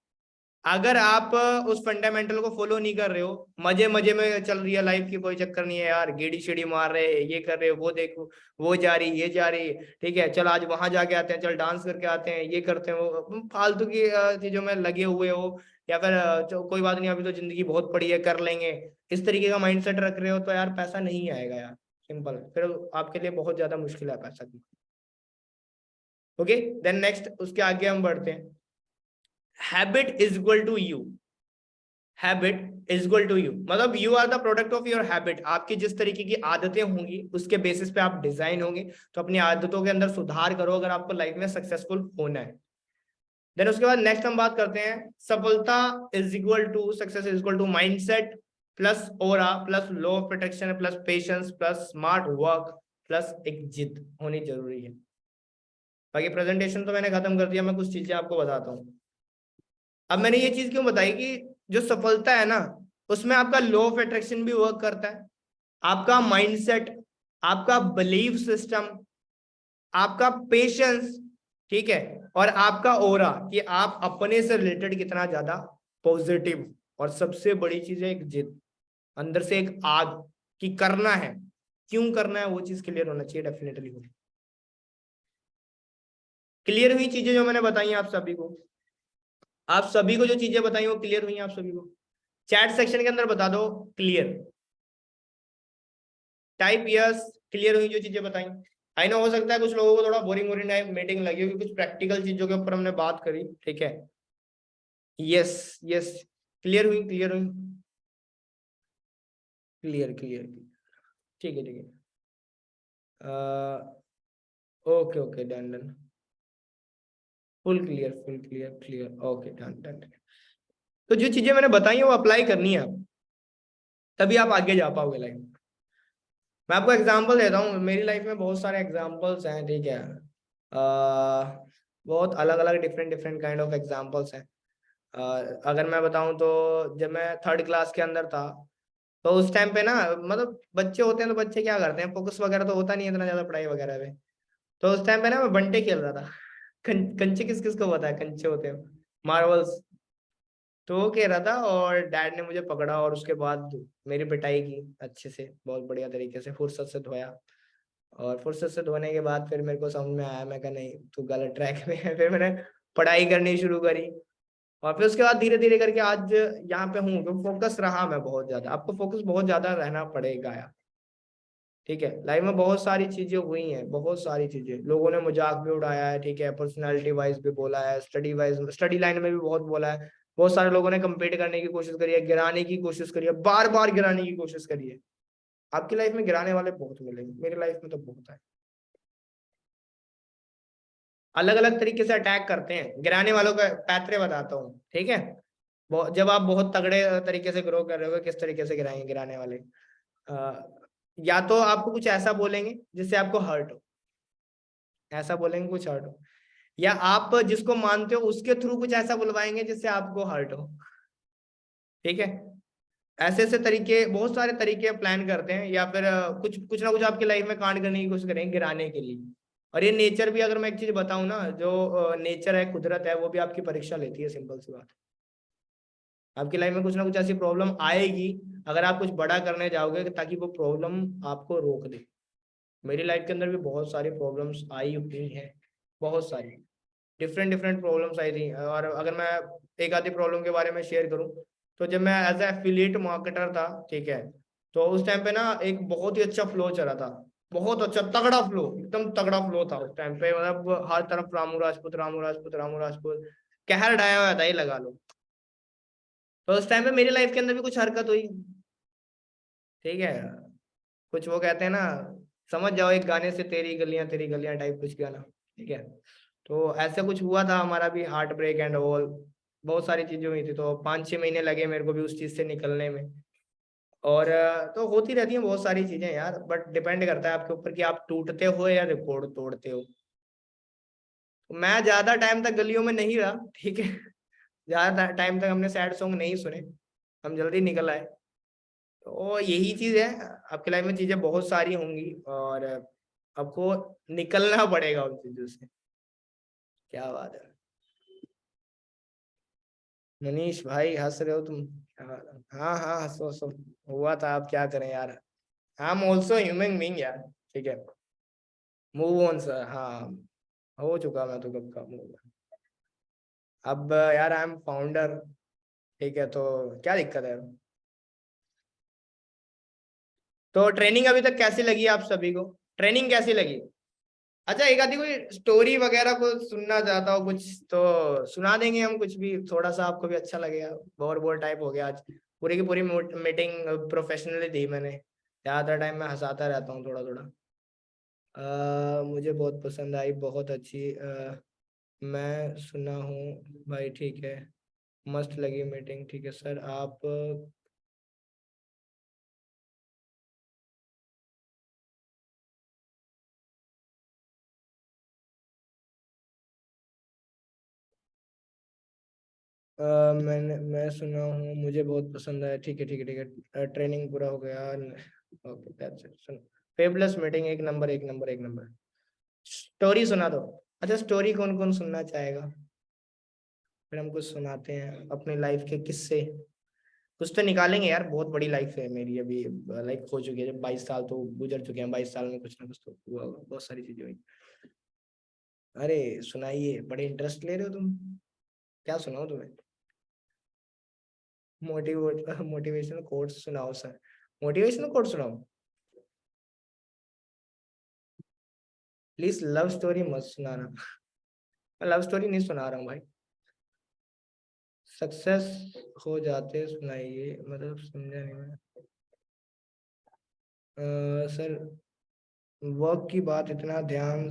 अगर आप उस फंडामेंटल को फॉलो नहीं कर रहे हो, मजे मजे में चल रही है लाइफ की, कोई चक्कर नहीं है यार, गेड़ी शेड़ी मार रहे हैं, ये कर रहे हो, वो देखो, वो जा रही, ये जा रही, ठीक है, चल आज वहां जाके आते हैं, चल डांस करके आते हैं, ये करते हैं, वो फालतू की चीजों में लगे हुए हो, या फिर कोई बात नहीं, अभी तो जिंदगी बहुत पड़ी है, कर लेंगे, इस तरीके का माइंडसेट रख रहे हो, तो यार पैसा नहीं आएगा यार। सिंपल, फिर आपके लिए बहुत ज्यादा मुश्किल है पैसा की। ओके, देन नेक्स्ट उसके आगे हम बढ़ते हैं। Habit is equal to you. Habit is equal to you, मतलब you are the product of your habit. आपकी जिस तरीके की आदतें होंगी उसके बेसिस पे आप डिजाइन होंगे। तो अपनी आदतों के अंदर सुधार करो अगर आपको लाइफ में सक्सेसफुल होना है। देन उसके बाद नेक्स्ट हम बात करते हैं, सफलता is equal to, success is equal to mindset plus aura plus law of attraction plus patience plus smart work plus एक जिद होनी जरूरी है। बाकी प्रेजेंटेशन तो मैंने खत्म कर दिया, मैं कुछ चीजें आपको बताता हूँ। अब मैंने ये चीज क्यों बताई कि जो सफलता है ना, उसमें आपका लॉ ऑफ अट्रैक्शन भी वर्क करता है, आपका माइंडसेट, आपका बिलीफ सिस्टम, आपका पेशेंस, ठीक है, और आपका ओरा, कि आप अपने से रिलेटेड कितना ज्यादा पॉजिटिव, और सबसे बड़ी चीज है एक जिद, अंदर से एक आग कि करना है, क्यों करना है वो चीज क्लियर होना चाहिए, डेफिनेटली होगी। क्लियर हुई चीजें जो मैंने बताई आप सभी को? आप सभी को जो चीजें बताई वो क्लियर हुई आप सभी को? चैट सेक्शन के अंदर बता दो क्लियर, टाइप यस, क्लियर हुई जो चीजें बताई। आई नो हो सकता है कुछ लोगों को थोड़ा बोरिंग बोरिंग टाइप मीटिंग लगी होगी, कुछ प्रैक्टिकल चीजों के ऊपर हमने बात करी, ठीक है। यस, यस, क्लियर हुई, क्लियर हुई, क्लियर क्लियर, ठीक है, ठीक है, okay okay, done done, full clear, full clear, clear, okay, done done. तो जो चीजें मैंने बताई हैं वो अप्लाई करनी है आप, तभी आप आगे जा पाओगे लाइफ में। मैं आपको एग्जांपल देता हूँ, मेरी लाइफ में बहुत सारे एग्जांपल्स हैं, ठीक है, बहुत अलग अलग different different kind of examples हैं। अगर मैं बताऊं तो जब मैं थर्ड क्लास के अंदर था, तो उस टाइम पे ना, मतलब बच्चे होते हैं तो बच्चे क्या करते हैं, फोकस वगैरह तो होता नहीं है इतना ज्यादा पढ़ाई वगैरह पे। तो उस टाइम पे ना मैं बंटे खेल रहा था। कंचे किस किस को पता है, कंचे होते हैं, मार्वल्स। तो वो खेल रहा था और डैड ने मुझे पकड़ा और उसके बाद मेरी पिटाई की अच्छे से, बहुत बढ़िया तरीके से, फुर्सत से धोया। और फुर्सत से धोने के बाद फिर मेरे को समझ में आया, मैं कहा नहीं तू गलत ट्रैक में है, फिर मैंने पढ़ाई करनी शुरू करी। और फिर उसके बाद धीरे धीरे करके आज यहाँ पे हूँ, तो फोकस रहा मैं बहुत ज्यादा, आपको फोकस बहुत ज्यादा रहना पड़ेगा यार, ठीक है। लाइफ में बहुत सारी चीजें हुई हैं, बहुत सारी चीजें, लोगों ने मजाक भी उड़ाया है, ठीक है, पर्सनालिटी वाइज भी बोला है, स्टडी वाइज, स्टडी लाइन में भी बहुत बोला है। बहुत सारे लोगों ने कम्पीट करने की कोशिश करी है, गिराने की कोशिश करी है, बार बार गिराने की कोशिश करी है। आपकी लाइफ में गिराने वाले बहुत मिलेंगे, मेरी लाइफ में तो बहुत है। अलग अलग तरीके से अटैक करते हैं, गिराने वालों का पैतरे बताता हूँ, ठीक है। जब आप बहुत तगड़े तरीके से ग्रो कर रहे हो, किस तरीके से गिराएंगे गिराने वाले? या तो आपको कुछ ऐसा बोलेंगे जिससे आपको हर्ट हो, ऐसा बोलेंगे कुछ हर्ट हो, या आप जिसको मानते हो उसके थ्रू कुछ ऐसा बुलवाएंगे जिससे आपको हर्ट हो, ठीक है। ऐसे ऐसे तरीके, बहुत सारे तरीके प्लान करते हैं, या फिर कुछ कुछ ना कुछ आपकी लाइफ में कांड करने की कोशिश करेंगे गिराने के लिए। और ये नेचर भी, अगर मैं एक चीज बताऊं ना, जो नेचर है, कुदरत है, वो भी आपकी परीक्षा लेती है, सिंपल सी बात। आपकी लाइफ में कुछ ना कुछ ऐसी प्रॉब्लम आएगी, अगर आप कुछ बड़ा करने जाओगे ताकि वो प्रॉब्लम आपको रोक दे। मेरी लाइफ के अंदर भी बहुत सारी प्रॉब्लम्स आई हुई हैं, बहुत सारी डिफरेंट डिफरेंट प्रॉब्लम्स आई थी। और अगर मैं एक आधी प्रॉब्लम के बारे में शेयर करूं, तो जब मैं एज एफिलिएट मार्केटर था, ठीक है, तो उस टाइम पे ना एक बहुत ही अच्छा फ्लो चला था, बहुत अच्छा तगड़ा फ्लो, एकदम तगड़ा फ्लो था उस टाइम पे, मतलब हर तरफ रामू राजपूत, रामू राजपूत, रामू राजपूत, कहर ढाया हुआ था, ये लगा लो। तो उस टाइम पे मेरी लाइफ के अंदर भी कुछ हरकत हुई, ठीक है, कुछ वो कहते हैं ना, समझ जाओ, एक गाने से तेरी गलियां टाइप कुछ गाना, ठीक है। तो ऐसा कुछ हुआ था हमारा भी, हार्ट ब्रेक एंड ऑल, बहुत सारी चीजें हुई थी, तो 5-6 महीने लगे मेरे को भी उस चीज से निकलने में। और तो होती रहती हैं बहुत सारी चीजें यार, बट डिपेंड करता है आपके ऊपर कि आप टूटते हो या रिकॉर्ड तोड़ते हो। तो मैं ज्यादा टाइम तक गलियों में नहीं रहा, ठीक है। ज्यादा टाइम तक हमने सैड सॉन्ग नहीं सुने, हम जल्दी निकल आए। तो यही चीज है, आपकी लाइफ में चीजें बहुत सारी होंगी और आपको निकलना पड़ेगा उन चीजों से। क्या बात है मनीष भाई, हंस रहे हो तुम, क्या बात है? हाँ हाँ, हंसो हंसो, हुआ था, आप क्या करें यार, I am also human being यार, ठीक है। मूव ऑन सर, हाँ, हो चुका मैं तो कब का मूव। अब यार आई एम फाउंडर, ठीक है, तो क्या दिक्कत है। तो ट्रेनिंग अभी तक कैसी लगी आप सभी को, ट्रेनिंग कैसी लगी। अच्छा, एक आधी कोई स्टोरी वगैरह को सुनना चाहता हो कुछ, तो सुना देंगे हम कुछ भी, थोड़ा सा आपको भी अच्छा लगेगा। बोर बोर टाइप हो गया आज, पूरी की पूरी मीटिंग प्रोफेशनली दी मैंने, ज्यादातर टाइम मैं हंसाता रहता हूँ थोड़ा थोड़ा। मुझे बहुत पसंद आई, बहुत अच्छी, मैं सुना हूँ भाई, ठीक है, मस्त लगी मीटिंग, ठीक है सर आप। मैं सुना हूँ, मुझे बहुत पसंद आया, ठीक है ठीक है ठीक है, ट्रेनिंग पूरा हो गया, okay that's it, soon, fabless meeting, एक नंबर एक नंबर एक नंबर। स्टोरी सुना दो। अच्छा, स्टोरी कौन कौन सुनना चाहेगा, फिर हम कुछ सुनाते हैं अपनी लाइफ के किस्से, कुछ तो निकालेंगे यार, बहुत बड़ी लाइफ है मेरी अभी, लाइफ हो चुकी है, जब 22 साल तो गुजर चुके हैं, 22 साल में कुछ ना कुछ तो हुआ होगा, बहुत सारी चीजें हुई। अरे सुनाइए, बड़े इंटरेस्ट ले रहे हो तुम, क्या सुनाओ तुम्हें। मोटिवेशनल कोट्स सुनाओ सर, मोटिवेशनल कोट सुनाओ। प्लीज लव स्टोरी मत सुनाना, मैं लव स्टोरी नहीं सुना रहा हूँ भाई। सक्सेस हो जाते सुनाइए, मतलब समझा नहीं मैं। सर, वर्क की बात इतना ध्यान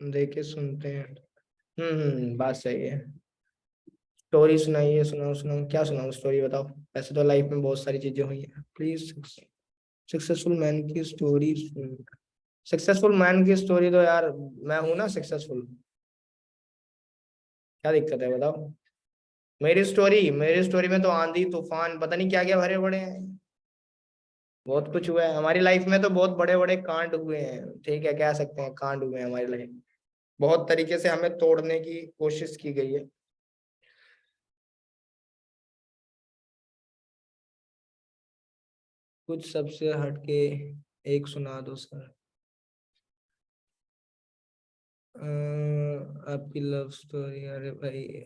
दे के सुनते हैं। बात सही है। स्टोरी सुनाइए, सुनाओ सुनाओ, क्या सुनाओ, स्टोरी बताओ। ऐसे तो लाइफ में बहुत सारी चीजें हुई हैं, प्लीज। सक्सेसफुल मैन की स्टोरी, सक्सेसफुल मैन की स्टोरी तो यार, मैं हूं ना सक्सेसफुल, क्या दिक्कत है बताओ। मेरी स्टोरी में तो आंधी तूफान पता नहीं क्या क्या भरे पड़े हैं, बहुत कुछ हुआ है हमारी लाइफ में, तो बहुत बड़े बड़े कांड हुए हैं, ठीक है, कह सकते हैं कांड हुए हैं हमारी लाइफ, बहुत तरीके से हमें तोड़ने की कोशिश की गई है। कुछ सबसे हटके एक सुना दो सर। आपकी लव स्टोरी, अरे भाई,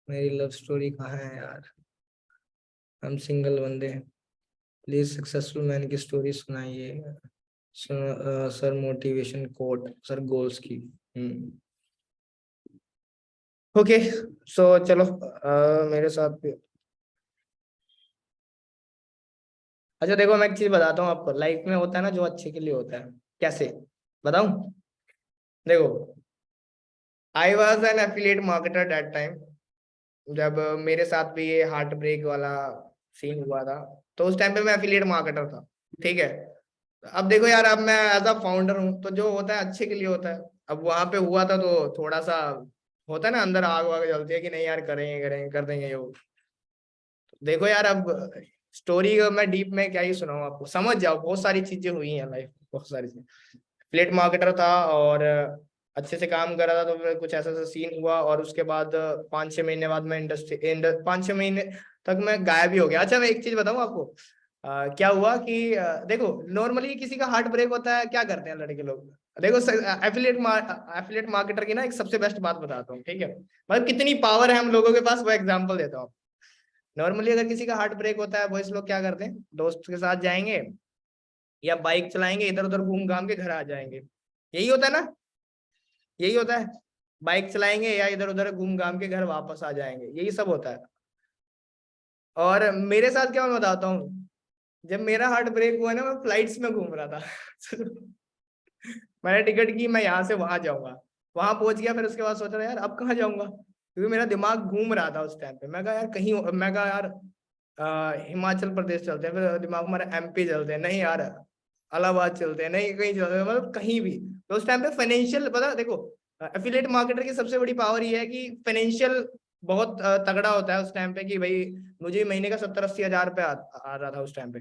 मेरी लव स्टोरी कहाँ है यार, हम सिंगल बंदे हैं, प्लीज सक्सेसफुल मैन की स्टोरी सुनाइए। Sir motivation quote, sir goals की। ओके, सो चलो, मेरे साथ भी। अच्छा देखो, मैं एक चीज बताता हूँ आपको, लाइफ में होता है ना जो अच्छे के लिए होता है, कैसे बताऊं। देखो, I was an affiliate marketer that time, जब मेरे साथ भी ये हार्ट ब्रेक वाला सीन हुआ था, तो उस टाइम पे मैं एफिलिएट मार्केटर था, ठीक है। अब देखो यार, अब मैं एज अ फाउंडर हूँ, तो जो होता है अच्छे के लिए होता है। अब वहां पे हुआ था तो थोड़ा सा होता है ना, अंदर आग वाग जलती है कि नहीं यार, करेंगे करेंगे कर देंगे ये वो। देखो यार, अब स्टोरी मैं डीप में क्या ही सुनाऊं आपको, समझ जाओ, बहुत सारी चीजें हुई हैं लाइफ, बहुत सारी चीजें। प्लेट मार्केटर था और अच्छे से काम कर रहा था, तो फिर कुछ ऐसा ऐसा सीन हुआ, और उसके बाद 5-6 महीने बाद मैं 5-6 महीने तक मैं गायब ही हो गया। अच्छा, मैं एक चीज बताऊं आपको, क्या हुआ कि देखो, नॉर्मली किसी का हार्ट ब्रेक होता है, क्या करते हैं लड़के लोग। देखो, एफिलिएट मार्केटर की ना एक सबसे बेस्ट बात बताता हूँ, ठीक है, मतलब कितनी पावर है हम लोगों के पास, वो एग्जांपल देता हूँ। नॉर्मली अगर किसी का हार्ट ब्रेक होता है, बॉयज लोग क्या करते हैं, दोस्त के साथ जाएंगे या बाइक चलाएंगे, इधर उधर घूम घाम के घर आ जाएंगे, यही होता है ना, यही होता है। बाइक चलाएंगे या इधर उधर घूम घाम के घर वापस आ जाएंगे, यही सब होता है। और मेरे साथ क्या, मैं बताता हूँ, जब मेरा हार्ट ब्रेक हुआ ना, मैं फ्लाइट्स में घूम रहा था। मैंने टिकट की, मैं यहाँ से वहां जाऊंगा, वहां पहुंच गया, फिर उसके बाद सोच रहा यार अब कहाँ जाऊंगा, क्योंकि मेरा दिमाग घूम रहा था उस टाइम पे। मैं कहा यार कहीं, मैं कहा यार हिमाचल प्रदेश चलते हैं, फिर दिमाग हमारा एमपी चलते हैं, नहीं यार इलाहाबाद चलते हैं, नहीं कहीं चलते हैं, मतलब कहीं भी। तो उस टाइम पे फाइनेंशियल, पता देखो, एफिलिएट मार्केटर की सबसे बड़ी पावर ये है कि फाइनेंशियल बहुत तगड़ा होता है उस टाइम पे, कि भाई मुझे महीने का 70-80 हजार रुपये आ रहा था उस टाइम पे।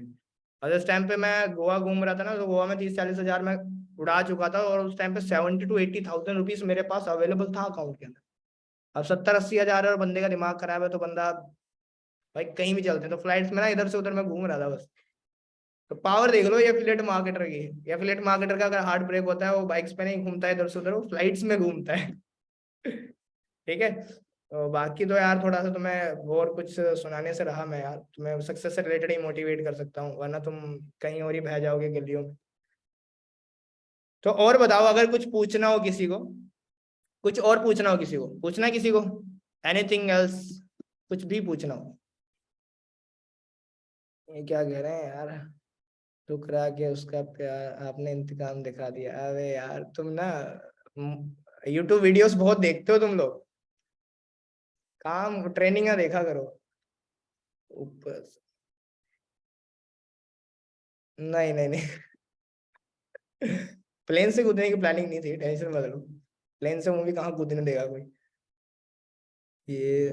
और उस टाइम पे मैं गोवा घूम रहा था ना, तो गोवा में 30-40 हजार में उड़ा चुका था, और उस टाइम पे 70 to 80 थाउजेंड रुपीज मेरे पास अवेलेबल था अकाउंट के अंदर। अब 70-80 हजार और बंदे का दिमाग खराब है, तो बंदा भाई कहीं भी चलते हैं। तो फ्लाइट्स में ना इधर से उधर मैं घूम रहा था बस। तो पावर देख लो ये एफिलिएट मार्केटर की। ये एफिलिएट मार्केटर का अगर हार्ट ब्रेक होता है, वो बाइक्स पे नहीं घूमता है इधर से उधर, वो फ्लाइट्स में घूमता है। ठीक है। तो बाकी तो यार थोड़ा सा तुम्हें और कुछ सुनाने से रहा मैं यार, तुम्हें सक्सेस से रिलेटेड ही मोटिवेट कर सकता हूँ, वरना तुम कहीं और ही बह जाओगे गलियों में। तो और बताओ, अगर कुछ पूछना हो किसी को, कुछ और पूछना हो किसी को, पूछना है किसी को, एनीथिंग एल्स, कुछ भी पूछना हो। ये क्या कह रहे हैं यार, ठुकरा के उसका प्यार आपने इंतकाम दिखा दिया। अबे यार तुम ना यूट्यूब वीडियोस बहुत देखते हो तुम लोग, काम ट्रेनिंग ना देखा करो ऊपर। नहीं नहीं नहीं। प्लेन से कूदने की प्लानिंग नहीं थी, टेंशन मत लो। प्लेन से मूवी कहाँ कूदने देगा कोई। ये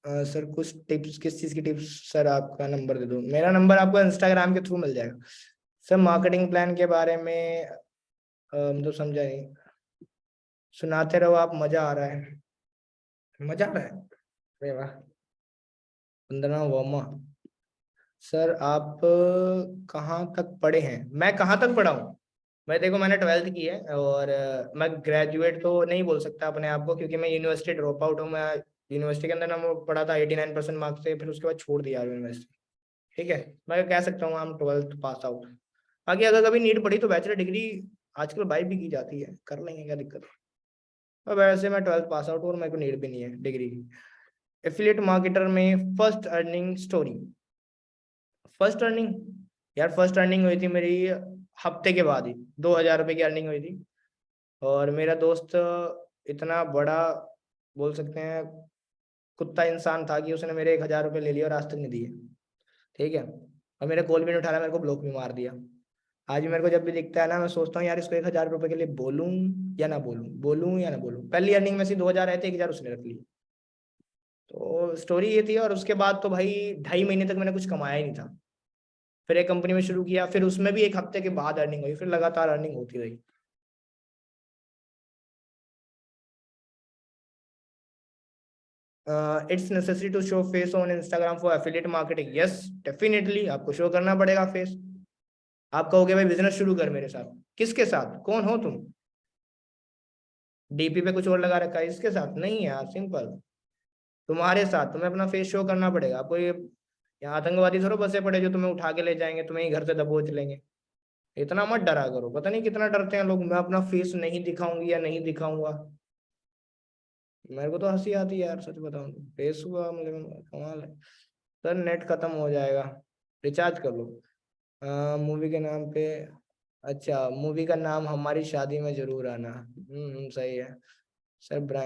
सर कुछ टिप्स, किस चीज की टिप्स सर, आपका नंबर दे दो। मेरा नंबर आपको इंस्टाग्राम के थ्रू मिल जाएगा सर। मार्केटिंग प्लान के बारे में मतलब समझा नहीं, सुनाते रहो आप, मजा आ रहा है। मजा आ रहा है, अरे वाह। 15वां सर, आप कहाँ तक पढ़े हैं? मैं कहाँ तक पढ़ा हूँ? मैं देखो, मैंने 12th की है, और मैं ग्रेजुएट तो नहीं बोल सकता अपने आप को, क्योंकि मैं यूनिवर्सिटी ड्रॉप आउट हूँ। मैं यूनिवर्सिटी के अंदर ना वो पढ़ा था 89% मार्क्स से, फिर उसके बाद छोड़ दिया यूनिवर्सिटी। ठीक है, मैं कह सकता हूँ हम 12th पास आउट। बाकी अगर कभी नीड पड़ी तो बैचलर डिग्री आजकल बाई भी की जाती है, कर लेंगे, क्या दिक्कत है। और वैसे मैं 12th पास आउट हूँ, और मेरे को नीड भी नहीं है डिग्री की। एफिलिएट मार्केटर में first earning story. First earning, यार फर्स्ट अर्निंग हुई थी मेरी हफ्ते के बाद ही। 2,000 रुपये की अर्निंग हुई थी। और मेरा दोस्त इतना बड़ा, बोल सकते हैं कुत्ता इंसान था, कि उसने मेरे 1,000 रुपये ले लिए और आज तक नहीं दिए। ठीक है। और मेरे कॉल भी नहीं उठा रहा, मेरे को ब्लॉक भी मार दिया। आज भी मेरे को जब भी दिखता है ना, मैं सोचता हूँ यार इसको 1,000 रुपये के लिए बोलूं या ना बोलूं, बोलूं या ना बोलूं। पहली अर्निंग में से 2,000 आए थे, 1,000 उसने रख लिया। तो स्टोरी ये थी। और उसके बाद तो भाई 2.5 महीने तक मैंने कुछ कमाया ही नहीं था। फिर एक कंपनी में शुरू किया, फिर उसमें भी एक हफ्ते के बाद अर्निंग हुई, फिर लगातार अर्निंग होती रही। It's necessary to show face on Instagram for affiliate marketing. Yes, definitely आपको शो करना पड़ेगा फेस। आप कहोगे भाई बिजनेस शुरू कर मेरे साथ, किसके साथ, कौन हो तुम? डीपी पे कुछ और लगा रखा है, इसके साथ नहीं यार, सिंपल। तुम्हारे साथ तुम्हें अपना फेस शो करना पड़ेगा। आपको ये यहाँ आतंकवादी थोड़ा बसे पड़े जो तुम्हें उठा के ले जाएंगे, तुम्हें ही घर से दबोच लेंगे। इतना मत डरा करो, पता नहीं कितना डरते हैं लोग, मैं अपना फेस नहीं दिखाऊंगी या नहीं दिखाऊंगा। मेरे को तो हंसी आती है यार, सच बताऊं तो। फेस हुआ मतलब कमाल है। सर नेट खत्म हो जाएगा, रिचार्ज कर लो। मूवी के नाम पे, अच्छा मूवी का नाम हमारी शादी में जरूर आना। सही है सर।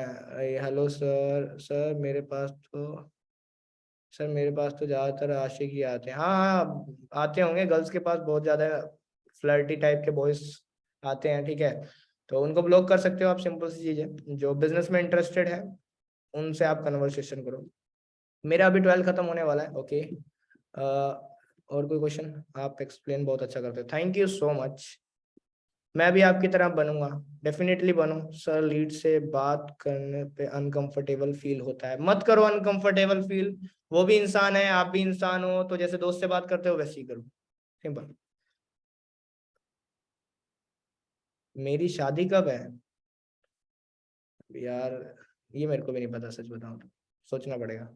हेलो सर, सर मेरे पास तो ज्यादातर आशिक ही आते हैं। हाँ हाँ, आते होंगे, गर्ल्स के पास बहुत ज्यादा फ्लर्टी टाइप के बॉयज आते हैं। ठीक है, तो उनको ब्लॉक कर सकते हो आप, सिंपल सी चीज है। जो बिजनेस में इंटरेस्टेड है उनसे आप कन्वर्सेशन करो। मेरा अभी 12 खत्म होने वाला है। ओके, और कोई क्वेश्चन? आप एक्सप्लेन बहुत अच्छा करते हो, थैंक यू सो मच। मैं भी आपकी तरह बनूंगा, डेफिनेटली बनूं सर। लीड से बात करने पे अनकंफर्टेबल फील होता है, मत करो अनकंफर्टेबल फील। वो भी इंसान है, आप भी इंसान हो, तो जैसे दोस्त से बात करते हो वैसे ही करो, सिंपल। मेरी शादी कब है यार? ये मेरे को भी नहीं पता, सच बताऊं तो सोचना पड़ेगा।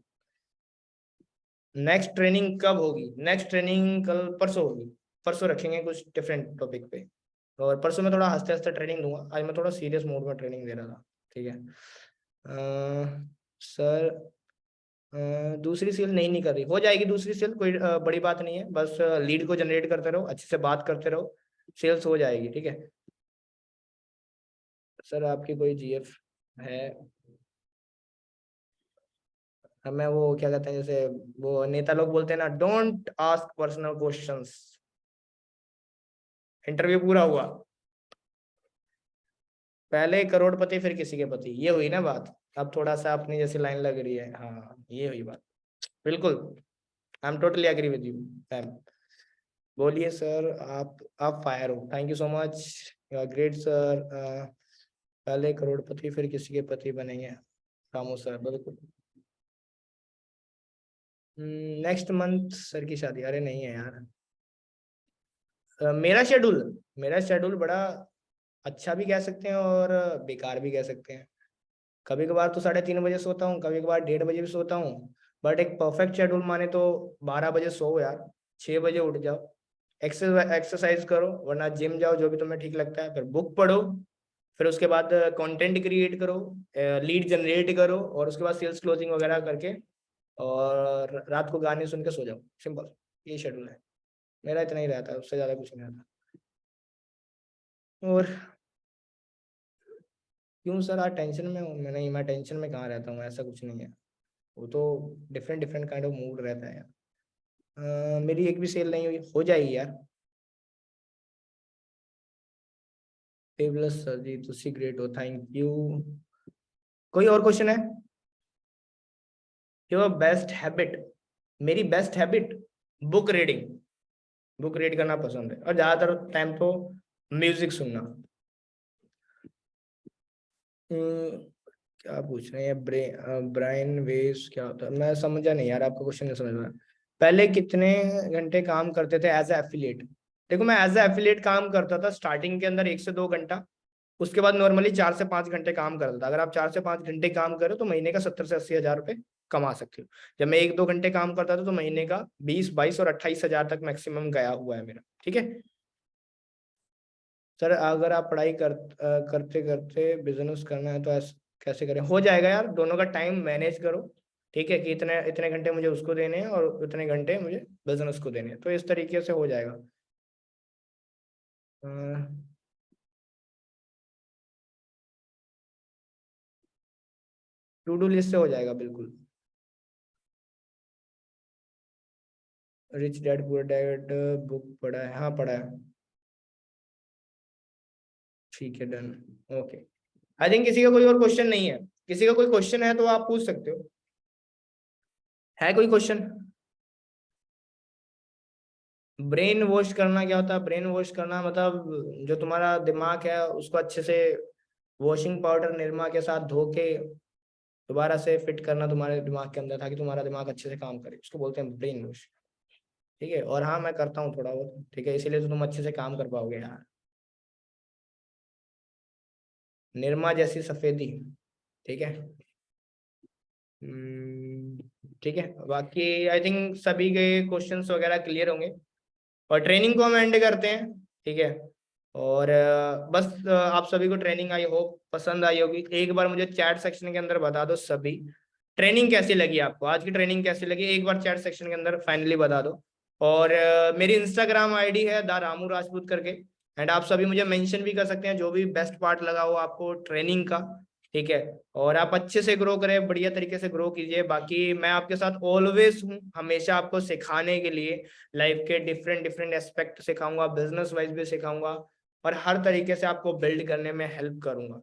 नेक्स्ट ट्रेनिंग कब होगी? नेक्स्ट ट्रेनिंग कल परसों होगी। परसों रखेंगे कुछ डिफरेंट टॉपिक पे। और परसों मैं थोड़ा हंसते हंसते ट्रेनिंग दूंगा, आज मैं थोड़ा सीरियस मोड में ट्रेनिंग दे रहा था। ठीक है। सर दूसरी सेल नहीं कर रही, हो जाएगी दूसरी सेल, कोई बड़ी बात नहीं है। बस लीड को जनरेट करते रहो, अच्छे से बात करते रहो, सेल्स हो जाएगी। ठीक है। सर आपकी कोई जीएफ है? मैं वो क्या कहते हैं, जैसे वो नेता लोग बोलते हैं ना, don't ask personal questions. Interview पूरा हुआ, पहले करोड़पति फिर किसी के पति, ये हुई ना बात। अब थोड़ा सा अपनी जैसी लाइन लग रही है, हाँ ये हुई बात। बिल्कुल, I am totally agree with you ma'am. बोलिए सर, आप फायर हो, thank you so much, you are great sir. पहले करोड़पति फिर किसी के पति बनेंगे, रामू सर बिल्कुल। नेक्स्ट मंथ सर की शादी, अरे नहीं है यार। मेरा शेड्यूल बड़ा अच्छा भी कह सकते हैं और बेकार भी कह सकते हैं। कभी कभार तो 3:30 बजे सोता हूँ, कभी कभार 1:30 बजे भी सोता हूँ। बट एक परफेक्ट शेड्यूल माने तो 12 बजे सो यार, 6 बजे उठ जाओ, एक्सरसाइज करो, वरना जिम जाओ, जो भी तुम्हें ठीक लगता है, फिर बुक पढ़ो, फिर उसके बाद कंटेंट क्रिएट करो, लीड जनरेट करो, और उसके बाद सेल्स क्लोजिंग वगैरह करके, और रात को गाने सुन के सो जाओ। सिंपल, ये शेड्यूल है मेरा, इतना ही रहता है, उससे ज्यादा कुछ नहीं रहता। और क्यों सर आज टेंशन में हूँ? मैं नहीं, मैं टेंशन में कहाँ रहता हूँ, ऐसा कुछ नहीं है। वो तो different different kind of mood रहता है यार। मेरी एक भी सेल नहीं हुई, हो जाएगी यार। फेबुलस सर जी, तुसी ग्रेट हो, थैंक यू। कोई और क्वेश्चन है? Your best habit? मेरी best habit book reading, book read करना पसंद है, और ज्यादातर टाइम तो म्यूजिक सुनना। क्या पूछ रहे हैं? ब्रेन वेव्स क्या होता है? मैं समझा नहीं यार, आपका क्वेश्चन नहीं समझ में आया। पहले कितने घंटे काम करते थे एज ए एफिलिएट? देखो, मैं एज ए एफिलिएट काम करता था स्टार्टिंग के अंदर 1 से 2 घंटा, उसके बाद नॉर्मली 4 से 5 घंटे काम करता था। अगर आप 4 से 5 घंटे काम करो तो महीने का 70 से 80 हज़ार रुपये कमा सकते हो। जब मैं 1-2 घंटे काम करता था तो महीने का 20, 22 और 28 हज़ार तक मैक्सिमम गया हुआ है मेरा, ठीक है। सर अगर आप पढ़ाई करते करते बिजनेस करना है तो कैसे करें? हो जाएगा यार, दोनों का टाइम मैनेज करो, ठीक है, कि इतने इतने घंटे मुझे उसको देने हैं और इतने घंटे मुझे बिजनेस को देने हैं, तो इस तरीके से हो जाएगा। टू डू लिस्ट से हो जाएगा बिल्कुल। Rich dad poor dad book पढ़ा है? हाँ पढ़ा है। ठीक है, डन, ओके। आई थिंक किसी का कोई और क्वेश्चन नहीं है। किसी का कोई क्वेश्चन है तो आप पूछ सकते हो। है कोई क्वेश्चन? ब्रेन वॉश करना क्या होता है? ब्रेन वॉश करना मतलब जो तुम्हारा दिमाग है उसको अच्छे से वॉशिंग पाउडर निरमा के साथ धो के दोबारा से फिट करना तुम्हारे दिमाग के अंदर, ताकि तुम्हारा दिमाग अच्छे से काम करे, उसको बोलते हैं ब्रेन वॉश। ठीक है, और हाँ मैं करता हूँ थोड़ा बहुत, ठीक है, इसीलिए तो तुम अच्छे से काम कर पाओगे यार। निरमा जैसी सफेदी, ठीक है। ठीक है, बाकी आई थिंक सभी के क्वेश्चंस वगैरह क्लियर होंगे, और ट्रेनिंग को हम एंड करते हैं, ठीक है। और बस आप सभी को ट्रेनिंग आई होप पसंद आई होगी। एक बार मुझे चैट सेक्शन के अंदर बता दो सभी, ट्रेनिंग कैसी लगी आपको, आज की ट्रेनिंग कैसी लगी, एक बार चैट सेक्शन के अंदर फाइनली बता दो। और मेरी इंस्टाग्राम आईडी है द रामू राजपूत करके, एंड आप सभी मुझे मेंशन भी कर सकते हैं जो भी बेस्ट पार्ट लगा हो आपको ट्रेनिंग का, ठीक है। और आप अच्छे से ग्रो करें, बढ़िया तरीके से ग्रो कीजिए। बाकी मैं आपके साथ ऑलवेज हूँ, हमेशा आपको सिखाने के लिए, लाइफ के डिफरेंट डिफरेंट एस्पेक्ट सिखाऊंगा, बिजनेस वाइज भी सिखाऊंगा, और हर तरीके से आपको बिल्ड करने में हेल्प करूंगा,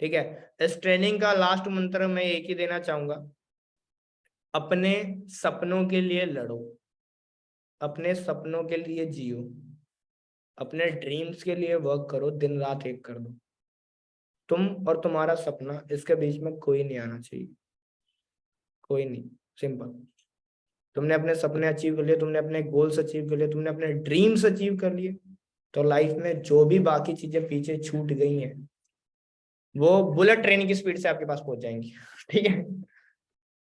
ठीक है। इस ट्रेनिंग का लास्ट मंत्र मैं एक ही देना चाहूंगा, अपने सपनों के लिए लड़ो, अपने सपनों के लिए जियो, अपने ड्रीम्स के लिए वर्क करो, दिन रात एक कर दो। तुम और तुम्हारा सपना, इसके बीच में कोई नहीं आना चाहिए, कोई नहीं, सिंपल। तुमने अपने सपने अचीव कर लिए, तुमने अपने गोल्स अचीव कर लिए, तुमने अपने ड्रीम्स अचीव कर लिए, तो लाइफ में जो भी बाकी चीजें पीछे छूट गई हैं वो बुलेट ट्रेन की स्पीड से आपके पास पहुंच जाएंगी ठीक है।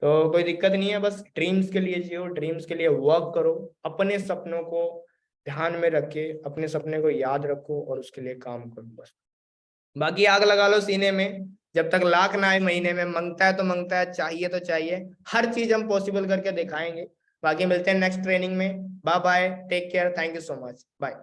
तो कोई दिक्कत नहीं है, बस ड्रीम्स के लिए जियो, ड्रीम्स के लिए वर्क करो, अपने सपनों को ध्यान में रखे, अपने सपने को याद रखो और उसके लिए काम करो बस। बाकी आग लगा लो सीने में, जब तक लाख ना आए महीने में, मांगता है तो मांगता है, चाहिए तो चाहिए, हर चीज हम पॉसिबल करके दिखाएंगे। बाकी मिलते हैं नेक्स्ट ट्रेनिंग में, bye bye, take care, thank you so much, bye.